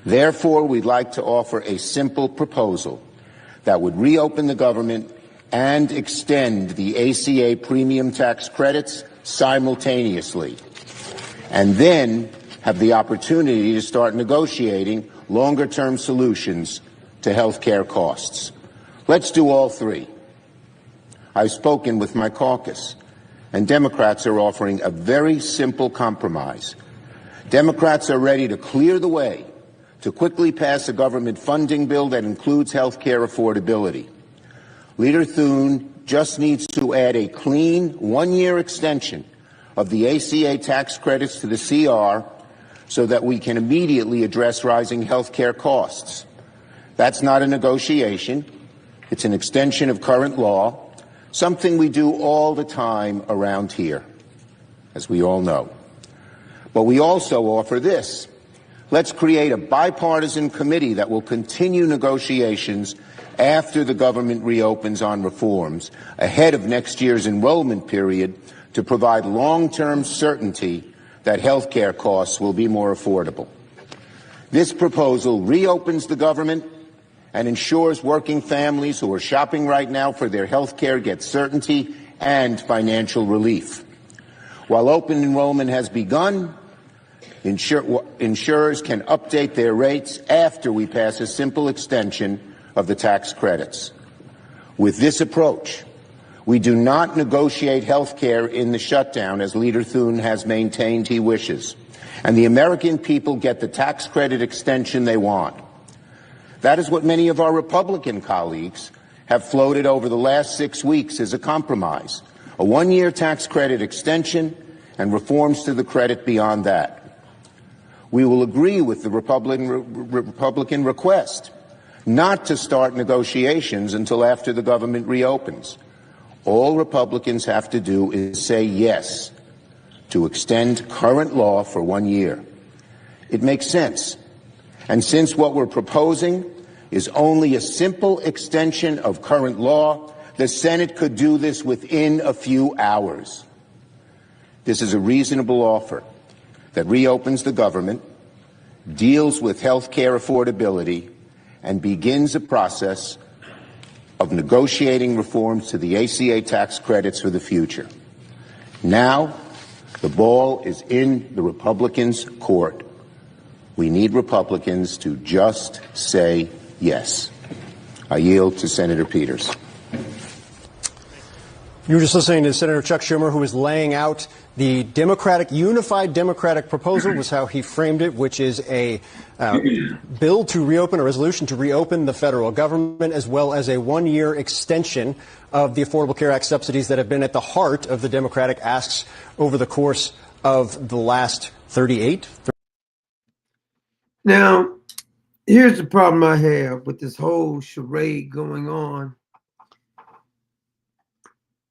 Therefore, we'd like to offer a simple proposal that would reopen the government and extend the ACA premium tax credits simultaneously, and then have the opportunity to start negotiating longer-term solutions to health care costs. Let's do all three. I've spoken with my caucus, and Democrats are offering a very simple compromise. Democrats are ready to clear the way to quickly pass a government funding bill that includes health care affordability. Leader Thune just needs to add a clean one-year extension of the ACA tax credits to the CR so that we can immediately address rising health care costs. That's not a negotiation. It's an extension of current law, something we do all the time around here, as we all know. But we also offer this. Let's create a bipartisan committee that will continue negotiations after the government reopens on reforms, ahead of next year's enrollment period, to provide long-term certainty that health care costs will be more affordable. This proposal reopens the government and ensures working families who are shopping right now for their health care get certainty and financial relief. While open enrollment has begun, insurers can update their rates after we pass a simple extension of the tax credits. With this approach, we do not negotiate health care in the shutdown, as Leader Thune has maintained he wishes, and the American people get the tax credit extension they want. That is what many of our Republican colleagues have floated over the last 6 weeks as a compromise: a one-year tax credit extension and reforms to the credit beyond that. We will agree with the Republican request not to start negotiations until after the government reopens. All Republicans have to do is say yes to extend current law for 1 year. It makes sense. And since what we're proposing is only a simple extension of current law, the Senate could do this within a few hours. This is a reasonable offer that reopens the government, deals with health care affordability, and begins a process of negotiating reforms to the ACA tax credits for the future. Now, the ball is in the Republicans' court. We need Republicans to just say yes. I yield to Senator Peters. You were just listening to Senator Chuck Schumer, who was laying out the unified Democratic proposal, was how he framed it, which is a bill to reopen, a resolution to reopen the federal government, as well as a one-year extension of the Affordable Care Act subsidies that have been at the heart of the Democratic asks over the course of the last 38. Now, here's the problem I have with this whole charade going on.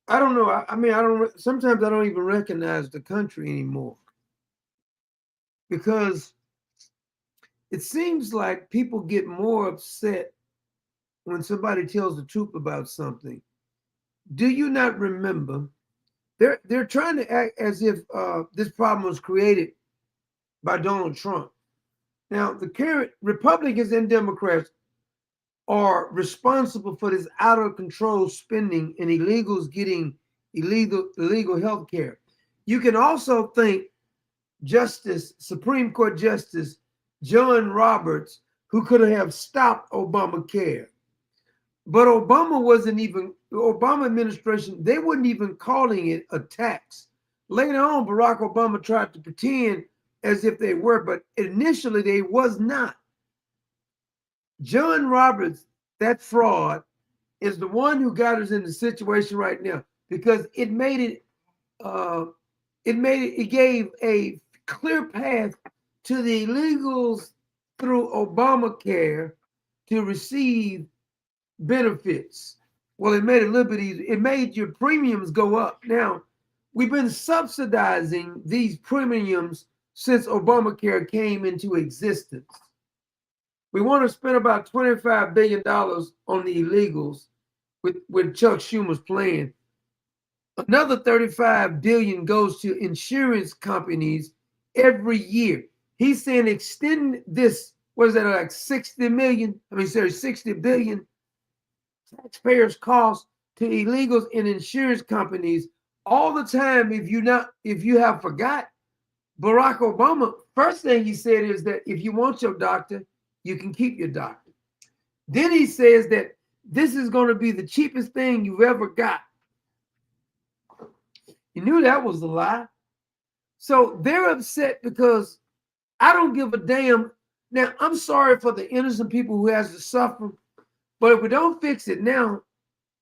I don't know. Sometimes I don't even recognize the country anymore, because it seems like people get more upset when somebody tells the truth about something. Do you not remember? They're trying to act as if this problem was created by Donald Trump. Now, the current Republicans and Democrats are responsible for this out of control spending and illegals getting illegal health care. You can also thank Supreme Court Justice John Roberts, who could have stopped Obamacare. But the Obama administration, they weren't even calling it a tax. Later on, Barack Obama tried to pretend as if they were, but initially they was not. John Roberts, that fraud, is the one who got us in the situation right now, because it gave a clear path to the illegals through Obamacare to receive benefits. Well, it made it a little bit easier. It made your premiums go up. Now, we've been subsidizing these premiums since Obamacare came into existence. We want to spend about $25 billion on the illegals with Chuck Schumer's plan. Another $35 billion goes to insurance companies every year. He's saying extend this what is that, like 60 million? I mean, sorry, 60 billion taxpayers cost to illegals and insurance companies all the time. If you have forgot, Barack Obama, first thing he said is that if you want your doctor, you can keep your doctor. Then he says that this is going to be the cheapest thing you've ever got. You knew that was a lie. So they're upset because I don't give a damn. Now, I'm sorry for the innocent people who has to suffer, but if we don't fix it now,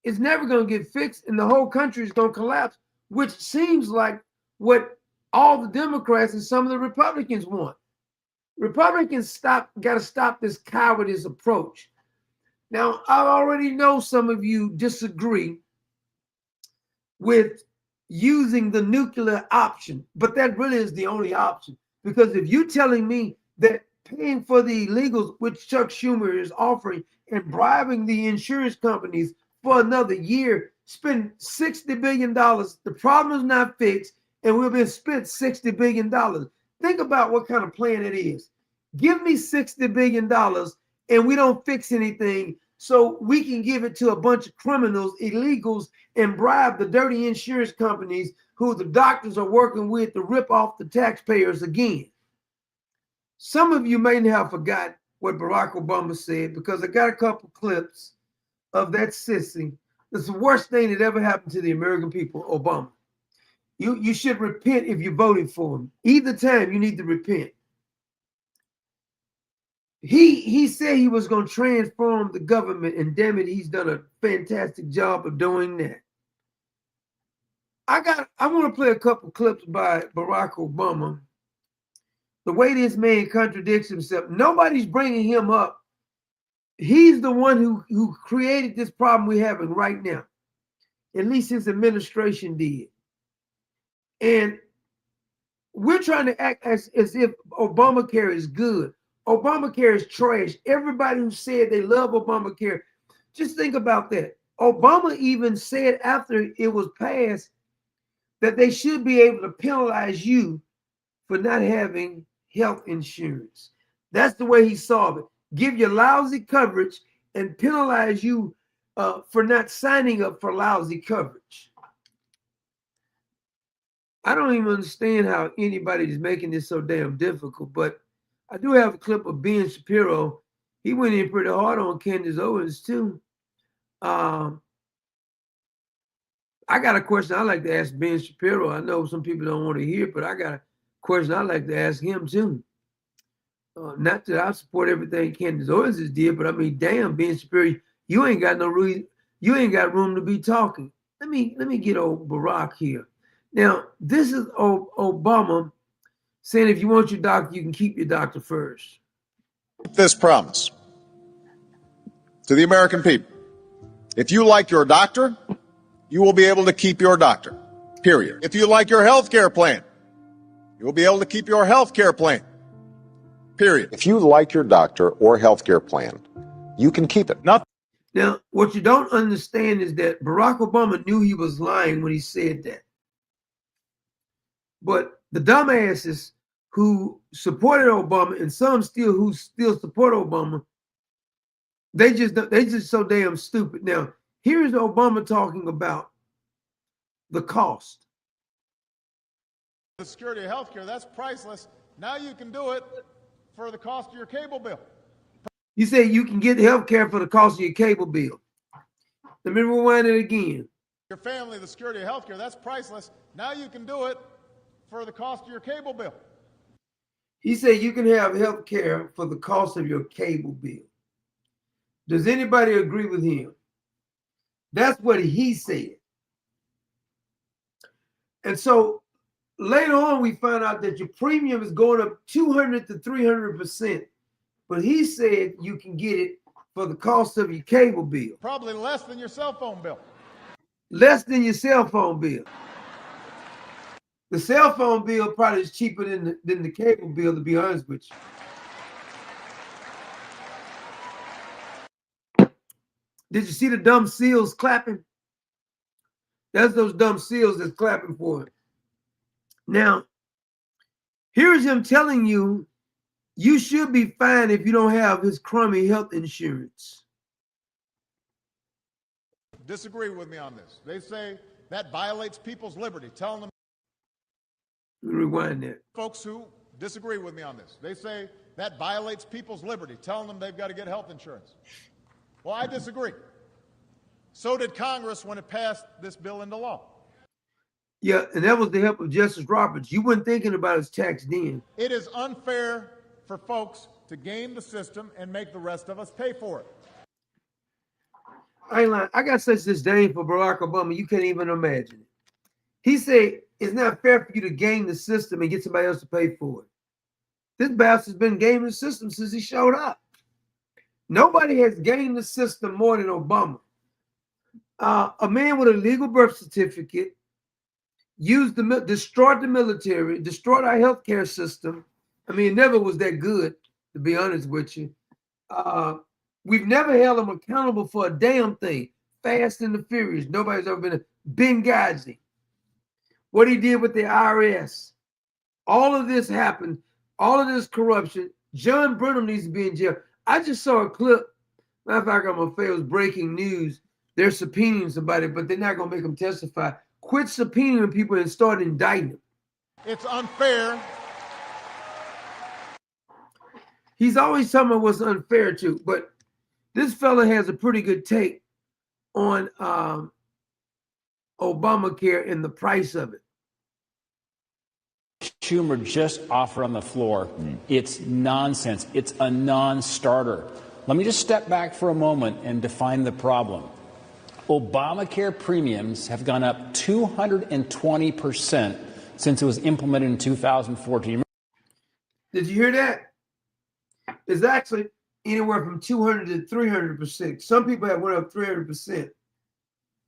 it's never going to get fixed and the whole country is going to collapse, which seems like what all the Democrats and some of the Republicans want. Republicans got to stop this cowardice approach. Now, I already know some of you disagree with using the nuclear option, but that really is the only option. Because if you're telling me that paying for the illegals, which Chuck Schumer is offering, and bribing the insurance companies for another year, spend $60 billion, the problem is not fixed, and we've been spent $60 billion. Think about what kind of plan it is. Give me $60 billion and we don't fix anything, so we can give it to a bunch of criminals, illegals, and bribe the dirty insurance companies who the doctors are working with to rip off the taxpayers again. Some of you may have forgot what Barack Obama said, because I got a couple clips of that sissy. It's the worst thing that ever happened to the American people, Obama. You should repent if you voted for him. Either time, you need to repent. He said he was going to transform the government, and damn it, he's done a fantastic job of doing that. I want to play a couple clips by Barack Obama. The way this man contradicts himself, nobody's bringing him up. He's the one who created this problem we're having right now. At least his administration did. And we're trying to act as if Obamacare is good. Obamacare is trash. Everybody who said they love Obamacare, just think about that. Obama even said after it was passed that they should be able to penalize you for not having health insurance. That's the way he saw it. Give you lousy coverage and penalize you for not signing up for lousy coverage. I don't even understand how anybody is making this so damn difficult, but I do have a clip of Ben Shapiro. He went in pretty hard on Candace Owens too. I got a question I'd like to ask Ben Shapiro. I know some people don't want to hear it, but I got a question I'd like to ask him too. Not that I support everything Candace Owens did, but I mean, damn, Ben Shapiro, you ain't got no reason, you ain't got room to be talking. Let me get old Barack here. Now, this is Obama saying if you want your doctor, you can keep your doctor first. This promise to the American people: if you like your doctor, you will be able to keep your doctor, period. If you like your health care plan, you will be able to keep your health care plan, period. If you like your doctor or health care plan, you can keep it. Now, what you don't understand is that Barack Obama knew he was lying when he said that. But the dumbasses who supported Obama, and some who still support Obama, they just so damn stupid. Now, here's Obama talking about the cost. The security of health care, that's priceless. Now you can do it for the cost of your cable bill. You say you can get health care for the cost of your cable bill. Let me rewind it again. Your family, the security of health care, that's priceless. Now you can do it for the cost of your cable bill. He said you can have health care for the cost of your cable bill. Does anybody agree with him? That's what he said. And so later on, we found out that your premium is going up 200 to 300%. But he said you can get it for the cost of your cable bill. Probably less than your cell phone bill. Less than your cell phone bill. The cell phone bill probably is cheaper than the cable bill, to be honest with you. Did you see the dumb seals clapping? That's those dumb seals that's clapping for him. Now, here's him telling you You should be fine if you don't have his crummy health insurance. Disagree with me on this. They say that violates people's liberty. Tell them. Rewind that. Folks who disagree with me on this. They say that violates people's liberty. Telling them they've got to get health insurance. Well, I disagree. So did Congress when it passed this bill into law. Yeah, and that was the help of Justice Roberts. You weren't thinking about his tax then. It is unfair for folks to game the system and make the rest of us pay for it. I ain't lying. I got such disdain for Barack Obama, you can't even imagine it. He said it's not fair for you to game the system and get somebody else to pay for it. This bastard's been gaming the system since he showed up. Nobody has gamed the system more than Obama. A man with a legal birth certificate destroyed the military, destroyed our healthcare system. I mean, it never was that good, to be honest with you. We've never held him accountable for a damn thing. Fast and the Furious. Nobody's ever been a Benghazi. What he did with the IRS. All of this happened. All of this corruption. John Brennan needs to be in jail. I just saw a clip. Matter of fact, I'm going to say it was breaking news. They're subpoenaing somebody, but they're not going to make them testify. Quit subpoenaing people and start indicting them. It's unfair. He's always talking about what's unfair too, but this fella has a pretty good take on Obamacare and the price of it. Schumer just offered on the floor. It's nonsense. It's a non-starter. Let me just step back for a moment and define the problem. Obamacare premiums have gone up 220% since it was implemented in 2014. Did you hear that? It's actually anywhere from 200 to 300%. Some people have went up 300%.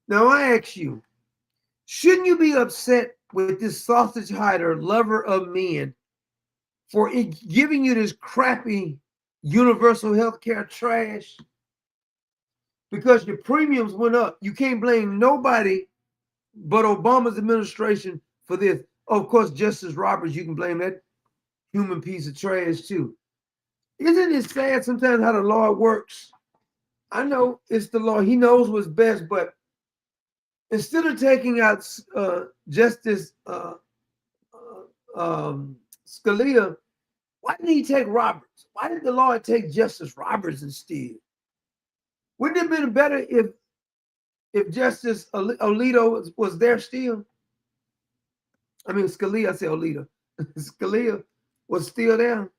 Now I ask you, shouldn't you be upset with this sausage hider, lover of men, for giving you this crappy universal health care trash? Because your premiums went up. You can't blame nobody but Obama's administration for this. Oh, of course, Justice Roberts, you can blame that human piece of trash too. Isn't it sad sometimes how the law works? I know it's the law. He knows what's best, but instead of taking out Justice Scalia, why didn't he take Roberts? Why did the law take Justice Roberts instead? Wouldn't it have been better if Justice Alito was there still? I mean, Scalia, I say Alito. Scalia was still there.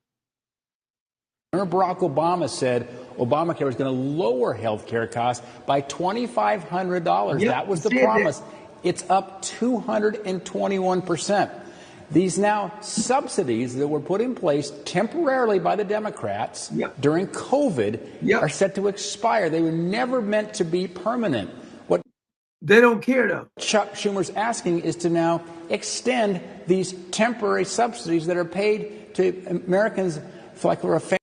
Remember, Barack Obama said Obamacare was going to lower health care costs by $2,500. Yep, that was the promise. It's up 221%. These now subsidies that were put in place temporarily by the Democrats during COVID are set to expire. They were never meant to be permanent. What they don't care though. Chuck Schumer's asking is to now extend these temporary subsidies that are paid to Americans for like a family.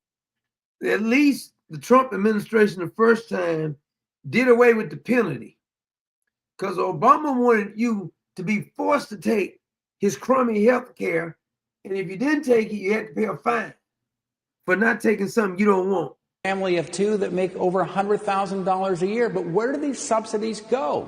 At least the Trump administration the first time did away with the penalty, because Obama wanted you to be forced to take his crummy health care, and if you didn't take it, you had to pay a fine for not taking something you don't want. Family of two that make over $100,000 a year, but where do these subsidies go?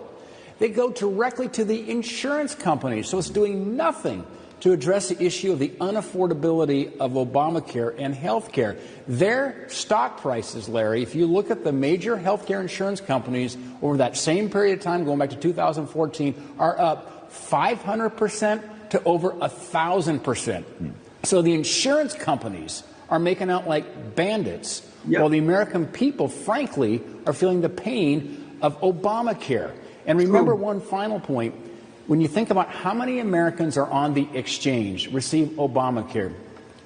They go directly to the insurance companies, so it's doing nothing to address the issue of the unaffordability of Obamacare and health care. Their stock prices, Larry, if you look at the major health care insurance companies over that same period of time, going back to 2014, are up 500% to over 1,000%. So the insurance companies are making out like bandits, while the American people, frankly, are feeling the pain of Obamacare. And remember one final point. When you think about how many Americans are on the exchange, receive Obamacare,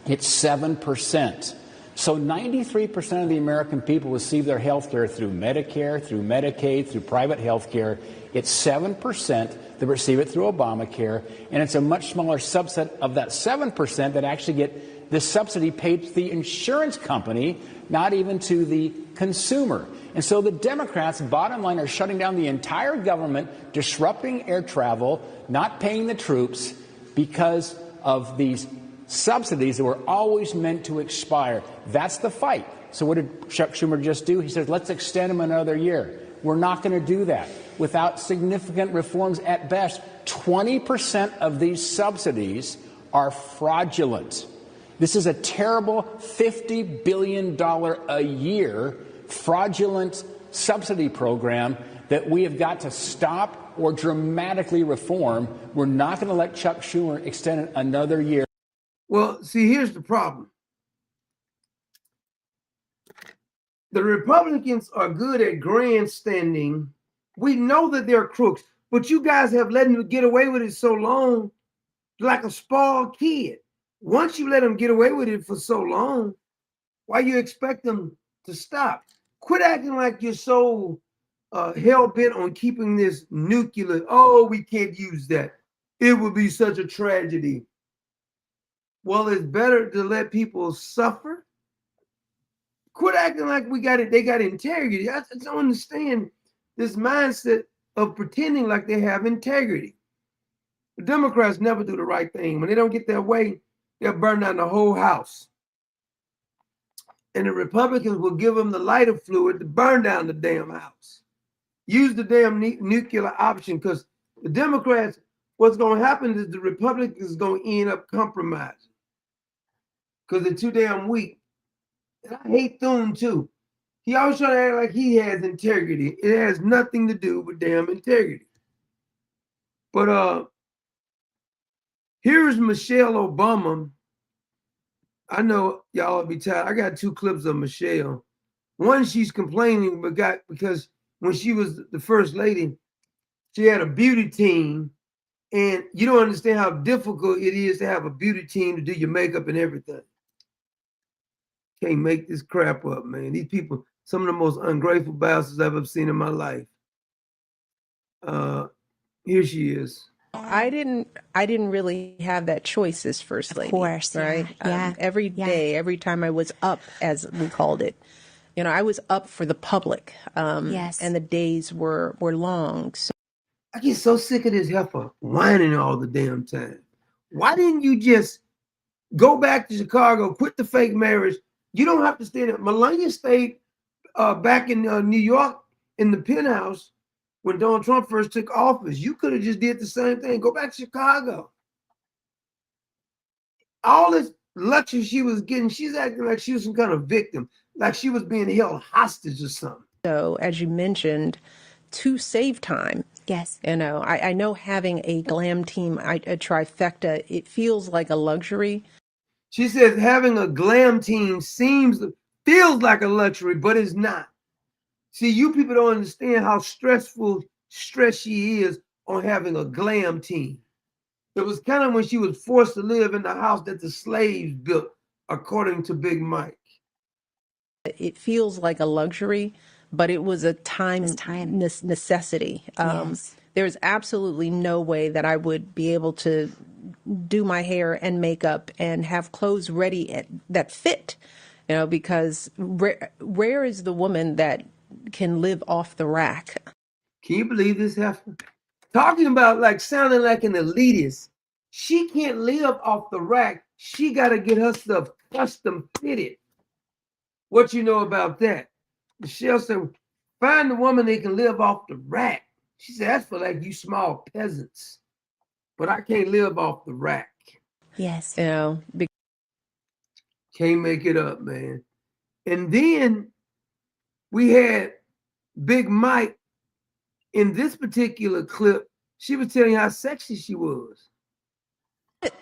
it's 7%. So 93% of the American people receive their health care through Medicare, through Medicaid, through private health care. It's 7% that receive it through Obamacare, and it's a much smaller subset of that 7% that actually get the subsidy paid to the insurance company, not even to the consumer. And so the Democrats, bottom line, are shutting down the entire government, disrupting air travel, not paying the troops because of these subsidies that were always meant to expire. That's the fight. So what did Chuck Schumer just do? He says, let's extend them another year. We're not going to do that. Without significant reforms at best, 20% of these subsidies are fraudulent. This is a terrible $50 billion a year fraudulent subsidy program that we have got to stop or dramatically reform. We're not going to let Chuck Schumer extend it another year. Well, see, here's the problem. The Republicans are good at grandstanding. We know that they're crooks, but you guys have let them get away with it so long, like a spoiled kid. Once you let them get away with it for so long, why you expect them to stop? Quit acting like you're so hell-bent on keeping this nuclear. Oh, we can't use that. It would be such a tragedy. Well, it's better to let people suffer. Quit acting like they got integrity. I just don't understand this mindset of pretending like they have integrity. The Democrats never do the right thing. When they don't get their way, they'll burn down the whole house. And the Republicans will give them the lighter fluid to burn down the damn house. Use the damn nuclear option, because the Democrats, what's going to happen is the Republicans is going to end up compromising because they're too damn weak. And I hate Thune too. He always trying to act like he has integrity. It has nothing to do with damn integrity. But here's Michelle Obama. I know y'all will be tired. I got 2 clips of Michelle. One, she's complaining because when she was the first lady, she had a beauty team. And you don't understand how difficult it is to have a beauty team to do your makeup and everything. Can't make this crap up, man. These people, some of the most ungrateful bastards I've ever seen in my life. Here she is. I didn't really have that choice as first lady. Of course, right? Yeah. Every day, every time I was up, as we called it, I was up for the public. Yes. And the days were long. So I get so sick of this heifer whining all the damn time. Why didn't you just go back to Chicago, quit the fake marriage? You don't have to stay there. Melania stayed back in New York in the penthouse when Donald Trump first took office. You could have just did the same thing. Go back to Chicago. All this luxury she was getting, she's acting like she was some kind of victim, like she was being held hostage or something. So, as you mentioned, to save time. Yes. I know having a glam team, a trifecta, it feels like a luxury. She says having a glam team feels like a luxury, but it's not. See, you people don't understand how stressed she is on having a glam team. It was kind of when she was forced to live in the house that the slaves built, according to Big Mike. It feels like a luxury, but it was a time necessity. Yes. There's absolutely no way that I would be able to do my hair and makeup and have clothes ready that fit, because rare is the woman that can live off the rack. Can you believe this heifer? Talking about sounding like an elitist. She can't live off the rack. She got to get her stuff custom fitted. What you know about that? Michelle said, find a woman that can live off the rack. She said, that's for you small peasants. But I can't live off the rack. Yes. Can't make it up, man. And then we had Big Mike in this particular clip. She was telling how sexy she was.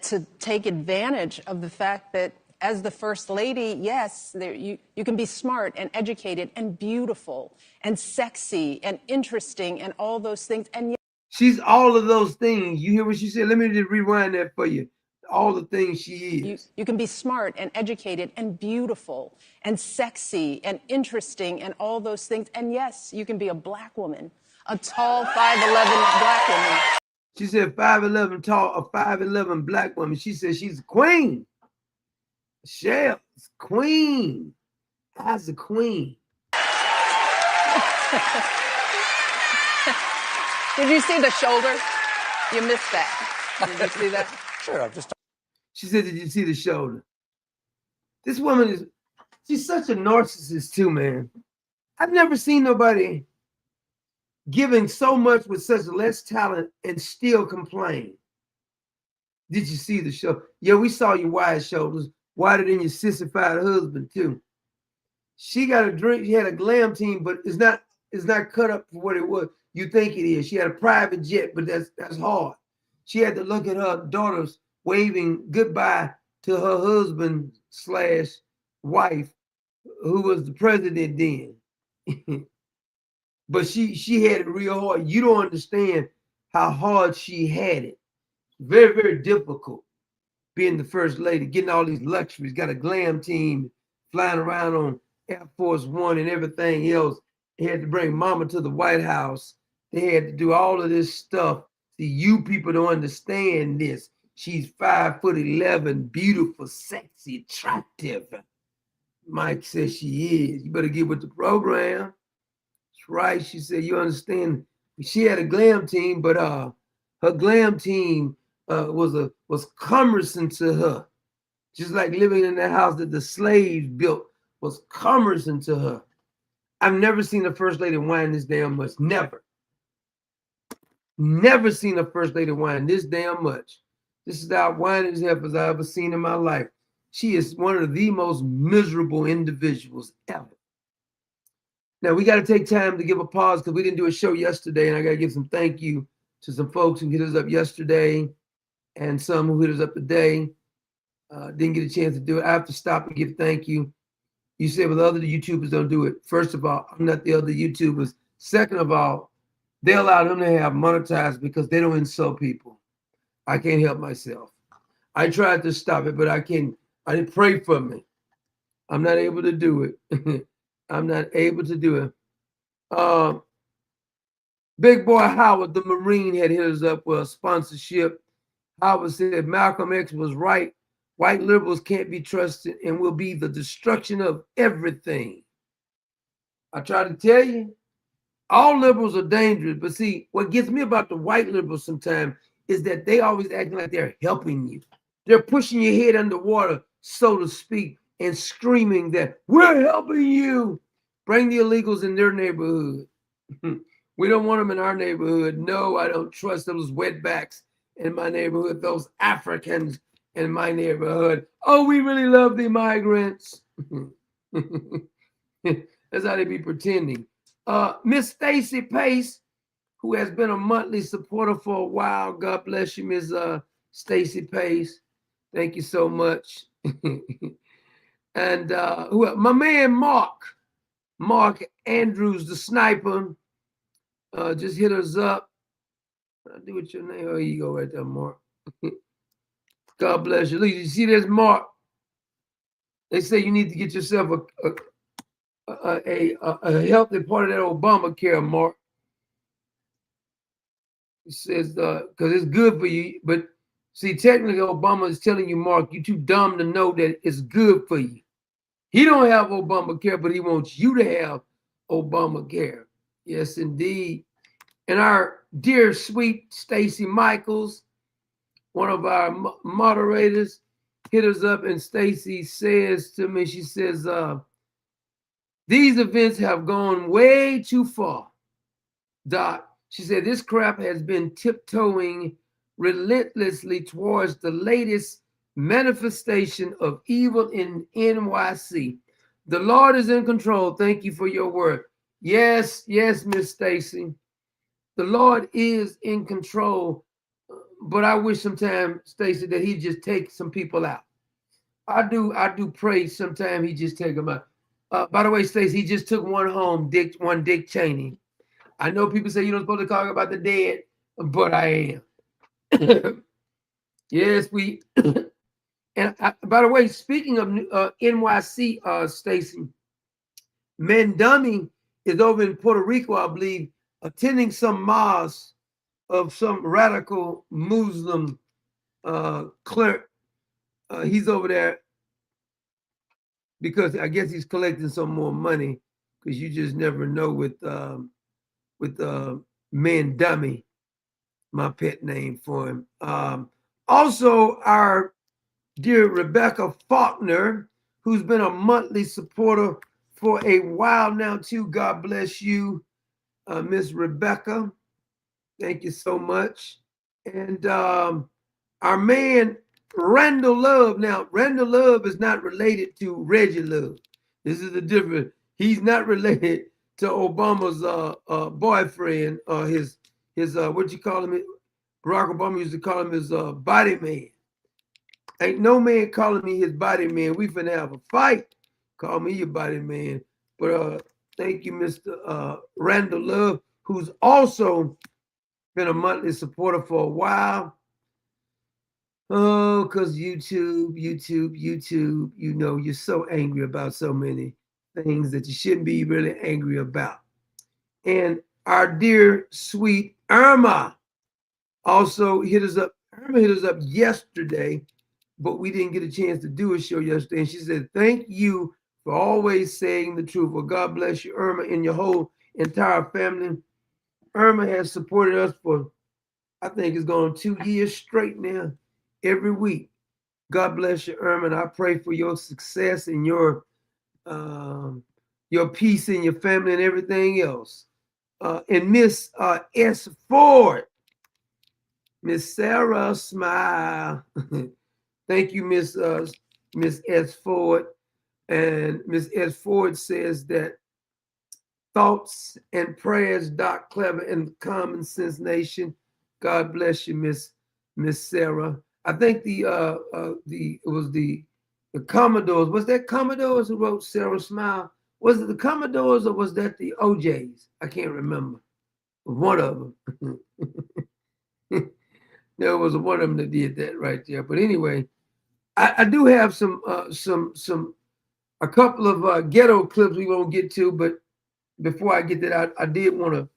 To take advantage of the fact that as the first lady, yes, you can be smart and educated and beautiful and sexy and interesting and all those things. And she's all of those things. You hear what she said? Let me just rewind that for you. All the things she is. You can be smart and educated and beautiful and sexy and interesting and all those things. And yes, you can be a black woman, a tall 5'11" black woman. She said 5'11" tall, a 5'11" black woman. She said she's a queen. Michelle, queen. As a queen. Did you see the shoulder? You missed that. Did you see that? Sure, I'm just. She said, did you see the shoulder? This woman she's such a narcissist too, man. I've never seen nobody giving so much with such less talent and still complain. Did you see the show? Yeah, we saw your wide shoulders, wider than your sissified husband too. She got a drink. She had a glam team, but it's not cut up for what it was. You think it is. She had a private jet, but that's hard. She had to look at her daughters waving goodbye to her husband / wife, who was the president then. But she had it real hard. You don't understand how hard she had it. Very, very difficult being the first lady, getting all these luxuries, got a glam team, flying around on Air Force One and everything else. They had to bring mama to the White House. They had to do all of this stuff. See, you people don't understand this. She's 5'11", beautiful, sexy, attractive. Mike says she is. You better get with the program. That's right. She said, you understand. She had a glam team, but her glam team was cumbersome to her. Just like living in the house that the slaves built was cumbersome to her. I've never seen a first lady whine this damn much. Never. Never seen a first lady whine this damn much. This is how whining as I've ever seen in my life. She is one of the most miserable individuals ever. Now, we got to take time to give a pause because we didn't do a show yesterday, and I got to give some thank you to some folks who hit us up yesterday and some who hit us up today. Didn't get a chance to do it. I have to stop and give thank you. You said, well, the other YouTubers don't do it. First of all, I'm not the other YouTubers. Second of all, they allow them to have monetized because they don't insult people. I can't help myself. I tried to stop it, but I didn't pray for me. I'm not able to do it. I'm not able to do it. Big boy Howard, the Marine, had hit us up with a sponsorship. Howard said Malcolm X was right. White liberals can't be trusted and will be the destruction of everything. I try to tell you, all liberals are dangerous. But see, what gets me about the white liberals sometimes is that they always acting like they're helping you. They're pushing your head underwater, so to speak, and screaming that we're helping you. Bring the illegals in their neighborhood. We don't want them in our neighborhood. No, I don't trust those wetbacks in my neighborhood, those Africans in my neighborhood. Oh, we really love the migrants. That's how they be pretending. Miss Stacy Pace, who has been a monthly supporter for a while. God bless you, Miss Stacy Pace. Thank you so much. And my man Mark Andrews, the sniper, just hit us up. I do with your name. Oh, you go right there, Mark. God bless you. Look, you see this, Mark? They say you need to get yourself a healthy part of that Obamacare, Mark. He says, because it's good for you. But see, technically, Obama is telling you, Mark, you're too dumb to know that it's good for you. He don't have Obamacare, but he wants you to have Obamacare. Yes, indeed. And our dear, sweet Stacy Michaels, one of our moderators, hit us up, and Stacy says to me, she says, these events have gone way too far, Doc. She said, this crap has been tiptoeing relentlessly towards the latest manifestation of evil in NYC. The Lord is in control. Thank you for your word. Yes, Miss Stacy. The Lord is in control. But I wish sometimes, Stacy, that he just take some people out. I do pray sometimes he just take them out. By the way, Stacy, he just took one home, Dick Cheney. I know people say you're not supposed to talk about the dead, but I am. Yes, we. And by the way, speaking of NYC, Stacy, Mandami is over in Puerto Rico, I believe, attending some mosque of some radical Muslim clerk. He's over there because I guess he's collecting some more money, because you just never know with Mandami, my pet name for him. Also, our dear Rebecca Faulkner, who's been a monthly supporter for a while now too. God bless you, Miss Rebecca. Thank you so much. And our man Randall Love. Now, Randall Love is not related to Reggie Love. This is the difference. He's not related to Obama's boyfriend, his what you call him? Barack Obama used to call him his body man. Ain't no man calling me his body man. We finna have a fight. Call me your body man. But thank you, Mr. Randall Love, who's also been a monthly supporter for a while. Oh, because YouTube, you know, you're so angry about so many things that you shouldn't be really angry about. And our dear, sweet Irma also hit us up. Irma hit us up yesterday, but we didn't get a chance to do a show yesterday. And she said, thank you for always saying the truth. Well, God bless you, Irma, and your whole entire family. Irma has supported us for, I think it's going 2 years straight now, every week. God bless you, Irma, and I pray for your success and your peace in your family and everything else. And Miss S. Ford, Miss Sarah Smile. Thank you, Miss S. Ford. And Miss S. Ford says that thoughts and prayers, Doc Clever and Common Sense Nation. God bless you, Miss Sarah. I think it was the Commodores. Was that Commodores who wrote Sarah Smile? Was it the Commodores or was that the OJs? I can't remember. One of them. There was one of them that did that right there. But anyway, I do have a couple of ghetto clips we won't get to, but before I get that, I did want to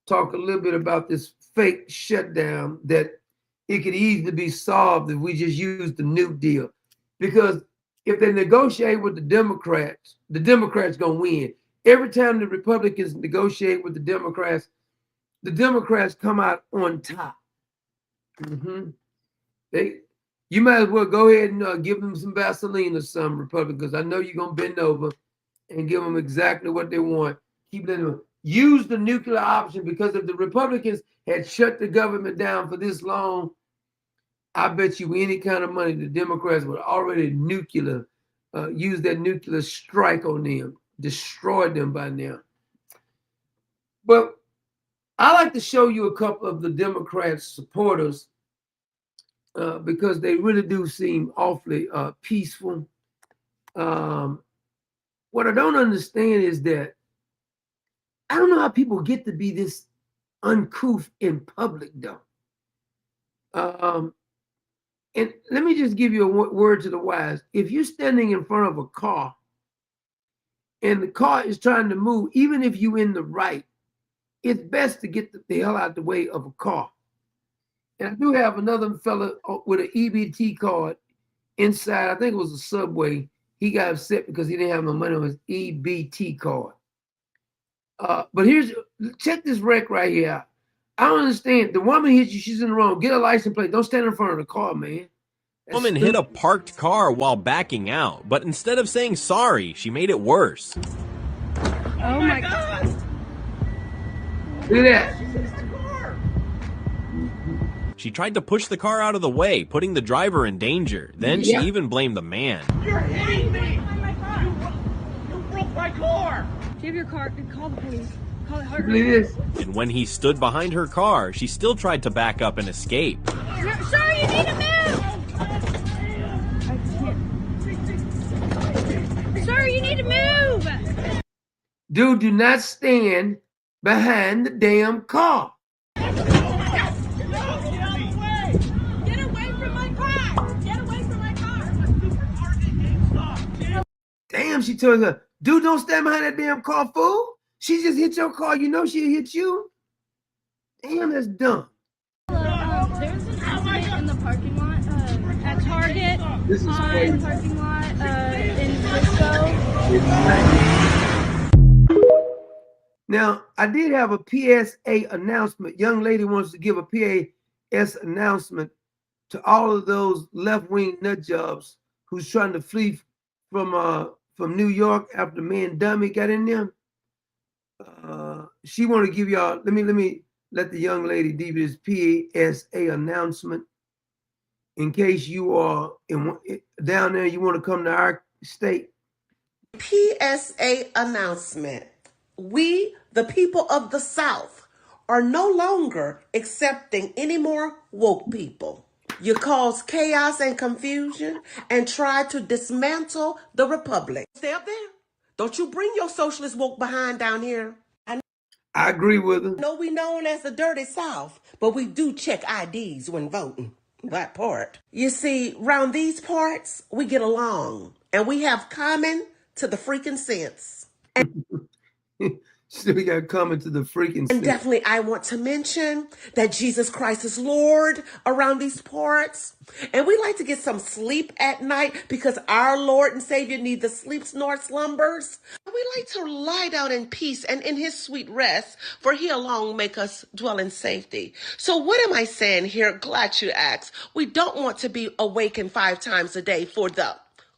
talk a little bit about this fake shutdown that it could easily be solved if we just use the nuke deal. Because if they negotiate with the Democrats gonna win. Every time the Republicans negotiate with the Democrats come out on top. You might as well go ahead and give them some Vaseline or some Republicans. I know you're gonna bend over and give them exactly what they want. Keep them. Use the nuclear option, because if the Republicans had shut the government down for this long, I bet you any kind of money the Democrats would already use that nuclear strike on them, destroy them by now. But I like to show you a couple of the Democrats' supporters because they really do seem awfully peaceful. What I don't understand is that I don't know how people get to be this uncouth in public, though. And let me just give you a word to the wise. If you're standing in front of a car and the car is trying to move, even if you're in the right, it's best to get the hell out the way of a car. And I do have another fella with an EBT card inside. I think it was a Subway. He got upset because he didn't have no money on his EBT card. But check this wreck right here out. I don't understand. The woman hit you, she's in the wrong. Get a license plate. Don't stand in front of the car, man. The woman hit a parked car while backing out, but instead of saying sorry, she made it worse. Oh my God. Look at that. She tried to push the car out of the way, putting the driver in danger. Then she even blamed the man. You're hitting me! You broke my car! Do you have your car? Call the police. Call it hard. And when he stood behind her car, she still tried to back up and escape. Sir, you need to move! Sir, you need to move! Dude, do not stand behind the damn car. Get away from my car! Get away from my car! Damn, she told her, dude, don't stand behind that damn car, fool. She just hit your car. You know she hit you. Damn, that's dumb. There's an accident in the parking lot at Target. This is crazy. The parking lot in Frisco. Now, I did have a PSA announcement. Young lady wants to give a PAS announcement to all of those left-wing nut jobs who's trying to flee from New York after me and Dummy got in there. She want to give y'all. Let me let the young lady give this PSA announcement in case you are down there. You want to come to our state. PSA announcement. We, the people of the South, are no longer accepting any more woke people. You cause chaos and confusion and try to dismantle the republic. Stay up there. Don't you bring your socialist woke behind down here. I agree with her. I know we known as the dirty South, but we do check IDs when voting. That part. You see, round these parts, we get along and we have common to the freaking sense. So we got coming to the freaking sense. And definitely I want to mention that Jesus Christ is Lord around these parts. And we like to get some sleep at night because our Lord and Savior neither sleeps nor slumbers. We like to lie down in peace and in his sweet rest, for he alone make us dwell in safety. So what am I saying here? Glad you asked. We don't want to be awakened 5 times a day for the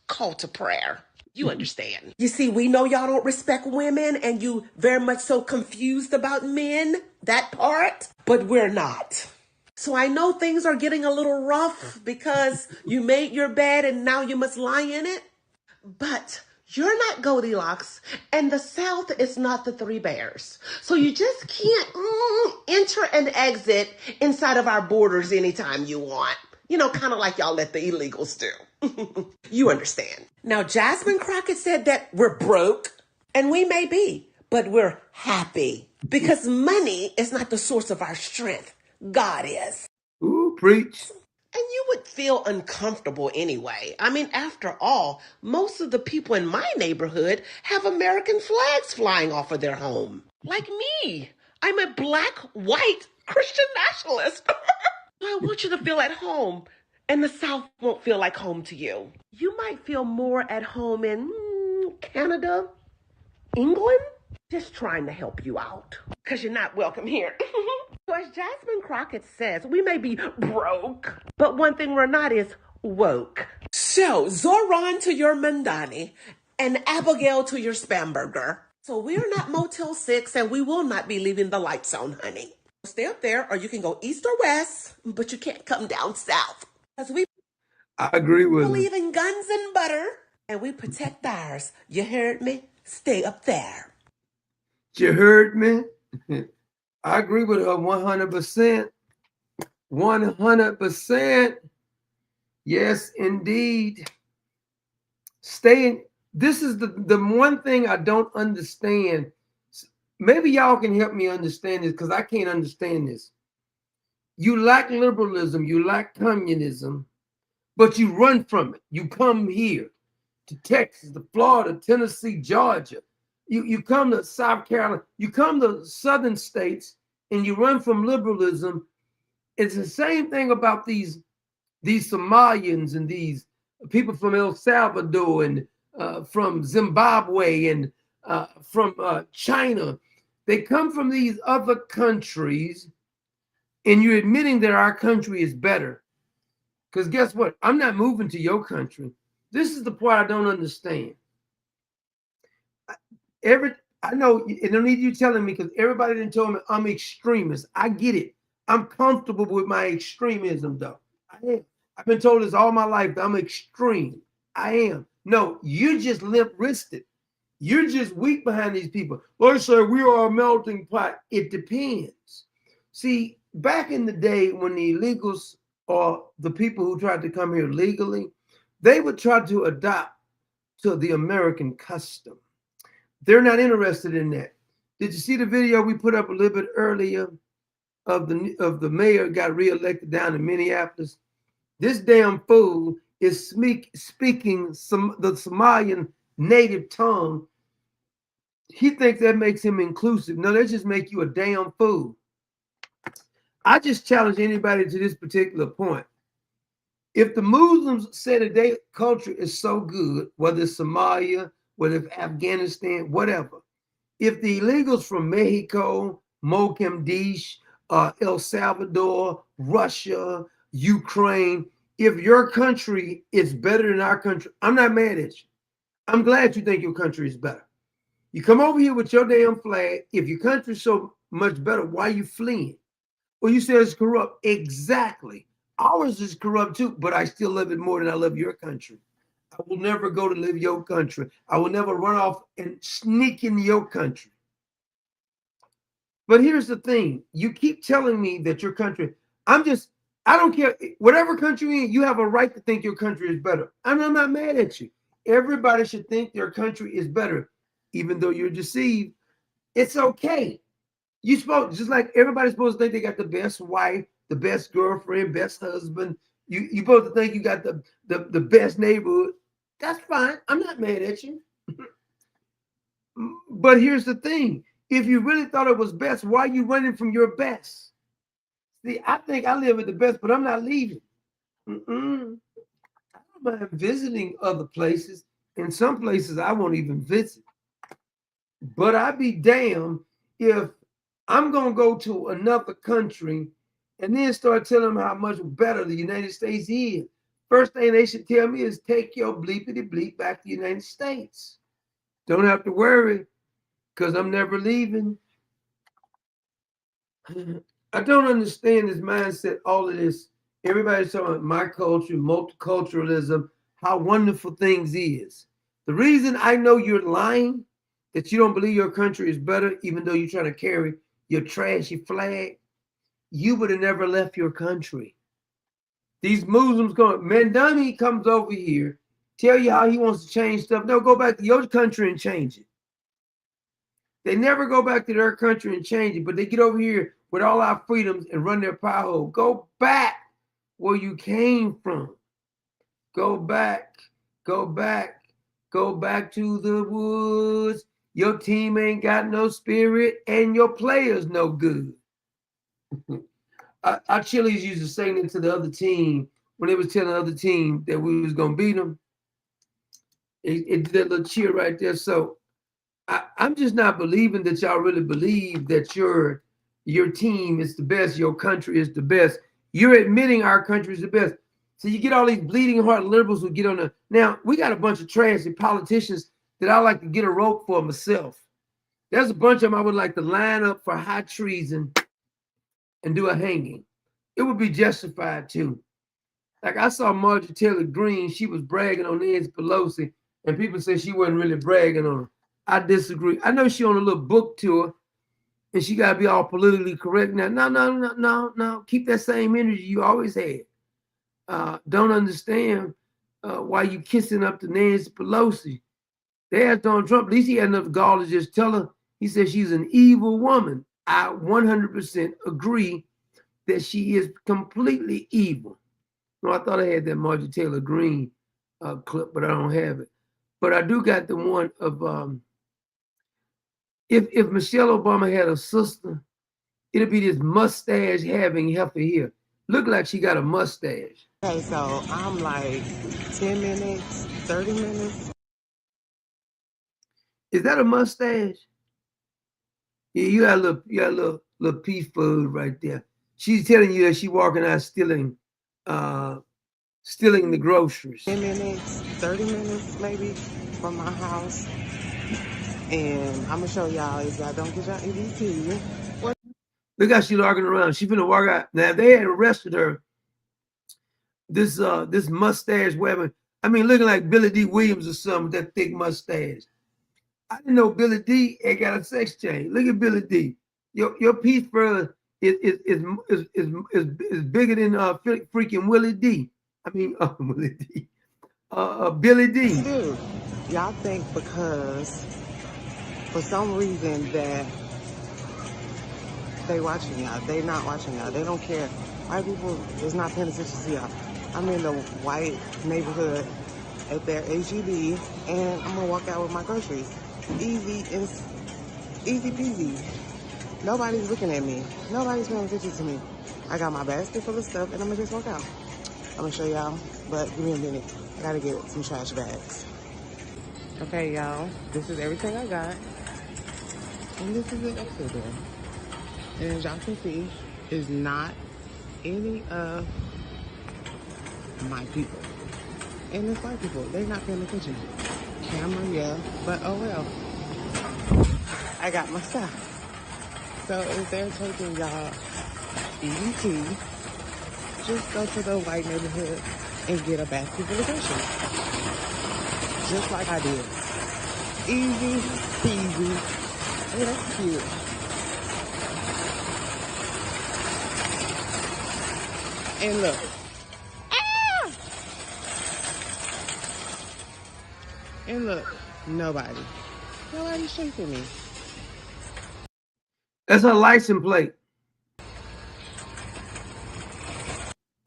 call to prayer. You understand. You see, we know y'all don't respect women and you very much so confused about men, that part, but we're not. So I know things are getting a little rough because you made your bed and now you must lie in it. But you're not Goldilocks and the South is not the Three Bears. So you just can't enter and exit inside of our borders anytime you want. You know, kind of like y'all let the illegals do. You understand. Now, Jasmine Crockett said that we're broke, and we may be, but we're happy because money is not the source of our strength. God is. Ooh, preach. And you would feel uncomfortable anyway. I mean, after all, most of the people in my neighborhood have American flags flying off of their home. Like me. I'm a black, white Christian nationalist. I want you to feel at home. And the South won't feel like home to you. You might feel more at home in Canada, England. Just trying to help you out. Because you're not welcome here. So as Jasmine Crockett says, we may be broke, but one thing we're not is woke. So Zoran to your Mandani and Abigail to your Spamberger. So we're not Motel 6 and we will not be leaving the lights on, honey. Stay up there or you can go east or west, but you can't come down south. I agree with you. We believe in guns and butter, and we protect ours. You heard me? Stay up there. You heard me? I agree with her 100%. 100%. Yes, indeed. Staying. This is the one thing I don't understand. Maybe y'all can help me understand this because I can't understand this. You like liberalism, you like communism, but you run from it. You come here to Texas, to Florida, Tennessee, Georgia. You come to South Carolina, you come to southern states and you run from liberalism. It's the same thing about these Somalians and these people from El Salvador and from Zimbabwe and from China. They come from these other countries and you're admitting that our country is better. Because guess what? I'm not moving to your country. This is the part I don't understand. I know, and don't need you telling me because everybody done told me I'm extremist. I get it. I'm comfortable with my extremism, though. I am. I've been told this all my life that I'm extreme. I am. No, you're just limp-wristed. You're just weak behind these people. Well, they say we are a melting pot. It depends. See, back in the day when the illegals or the people who tried to come here legally, they would try to adopt to the American custom. They're not interested in that. Did you see the video we put up a little bit earlier of the mayor got reelected down in Minneapolis? This damn fool is speaking the Somalian native tongue. He thinks that makes him inclusive. No, that just make you a damn fool. I just challenge anybody to this particular point. If the Muslims say that their culture is so good, whether it's Somalia, whether it's Afghanistan, whatever, if the illegals from Mexico, Mozambique, El Salvador, Russia, Ukraine. If your country is better than our country, I'm not mad at you. I'm glad you think your country is better. You come over here with your damn flag. If your country's so much better, why are you fleeing? Well, you say it's corrupt. Exactly. Ours is corrupt too, but I still love it more than I love your country. I will never go to live your country. I will never run off and sneak in your country. But here's the thing. You keep telling me that your country, I don't care. Whatever country you're in, you have a right to think your country is better. I'm not mad at you. Everybody should think their country is better, even though you're deceived. It's okay. You supposed, just like everybody's supposed to think they got the best wife, the best girlfriend, best husband. You supposed to think you got the best neighborhood. That's fine. I'm not mad at you. But here's the thing. If you really thought it was best, why are you running from your best? See, I think I live at the best, but I'm not leaving. I don't mind visiting other places. In some places, I won't even visit. But I'd be damned if I'm going to go to another country and then start telling them how much better the United States is. First thing they should tell me is take your bleepity bleep back to the United States. Don't have to worry because I'm never leaving. I don't understand this mindset, all of this. Everybody's talking about my culture, multiculturalism, how wonderful things is. The reason I know you're lying, that you don't believe your country is better, even though you're trying to carry your trashy flag, you would have never left your country. These Muslims Mandani comes over here, tell you how he wants to change stuff. No, go back to your country and change it. They never go back to their country and change it, but they get over here with all our freedoms and run their power hole. Go back where you came from. Go back, go back, go back to the woods. Your team ain't got no spirit and your players no good. Our Chili's used to say it to the other team when they was telling the other team that we was going to beat them. It did that little cheer right there. So I'm just not believing that y'all really believe that your team is the best, your country is the best. You're admitting our country is the best. So you get all these bleeding heart liberals who get on the. Now, we got a bunch of trashy politicians that I like to get a rope for myself. There's a bunch of them I would like to line up for high treason and do a hanging. It would be justified too. Like I saw Marjorie Taylor Greene, she was bragging on Nancy Pelosi, and people say she wasn't really bragging on her. I disagree. I know she on a little book tour, and she got to be all politically correct now. No. Keep that same energy you always had. Don't understand why you kissing up to Nancy Pelosi. They asked Donald Trump, at least he had enough gall to just tell her, he said she's an evil woman. I 100% agree that she is completely evil. No, I thought I had that Marjorie Taylor Greene clip, but I don't have it. But I do got the one of if Michelle Obama had a sister, it'd be this mustache having heifer here. Look like she got a mustache. Okay, so I'm like 10 minutes, 30 minutes. Is that a mustache? Yeah, you got a little pea food right there. She's telling you that she walking out stealing the groceries. 10 minutes, 30 minutes maybe from my house. And I'm gonna show y'all if y'all don't get y'all EBT. Look how she's walking around. She's gonna walk out. Now if they had arrested her, this mustache wearing, I mean, looking like Billy D. Williams or something with that thick mustache. I didn't know Billy D. had got a sex change. Look at Billy D. Your piece brother is bigger than freaking Willie D. I mean Willie D. Billy D. Dude, y'all think because for some reason that they watching y'all, they not watching y'all. They don't care. White people is not paying attention to y'all. I'm in the white neighborhood at their HEB, and I'm gonna walk out with my groceries. Easy peasy. Nobody's looking at me. Nobody's paying attention to me. I got my basket full of stuff, and I'm gonna just walk out. I'm gonna show y'all, but give me a minute. I gotta get some trash bags. Okay, y'all. This is everything I got, and this is the exit. And as y'all can see, is not any of my people. And it's white people, they're not paying attention. Camera, yeah, but oh well. I got my stuff. So if they're taking y'all EBT, just go to the white neighborhood and get a basket full of groceries. Just like I did. Easy peasy. Oh, that's cute. And look. And look, nobody's chasing me. That's her license plate.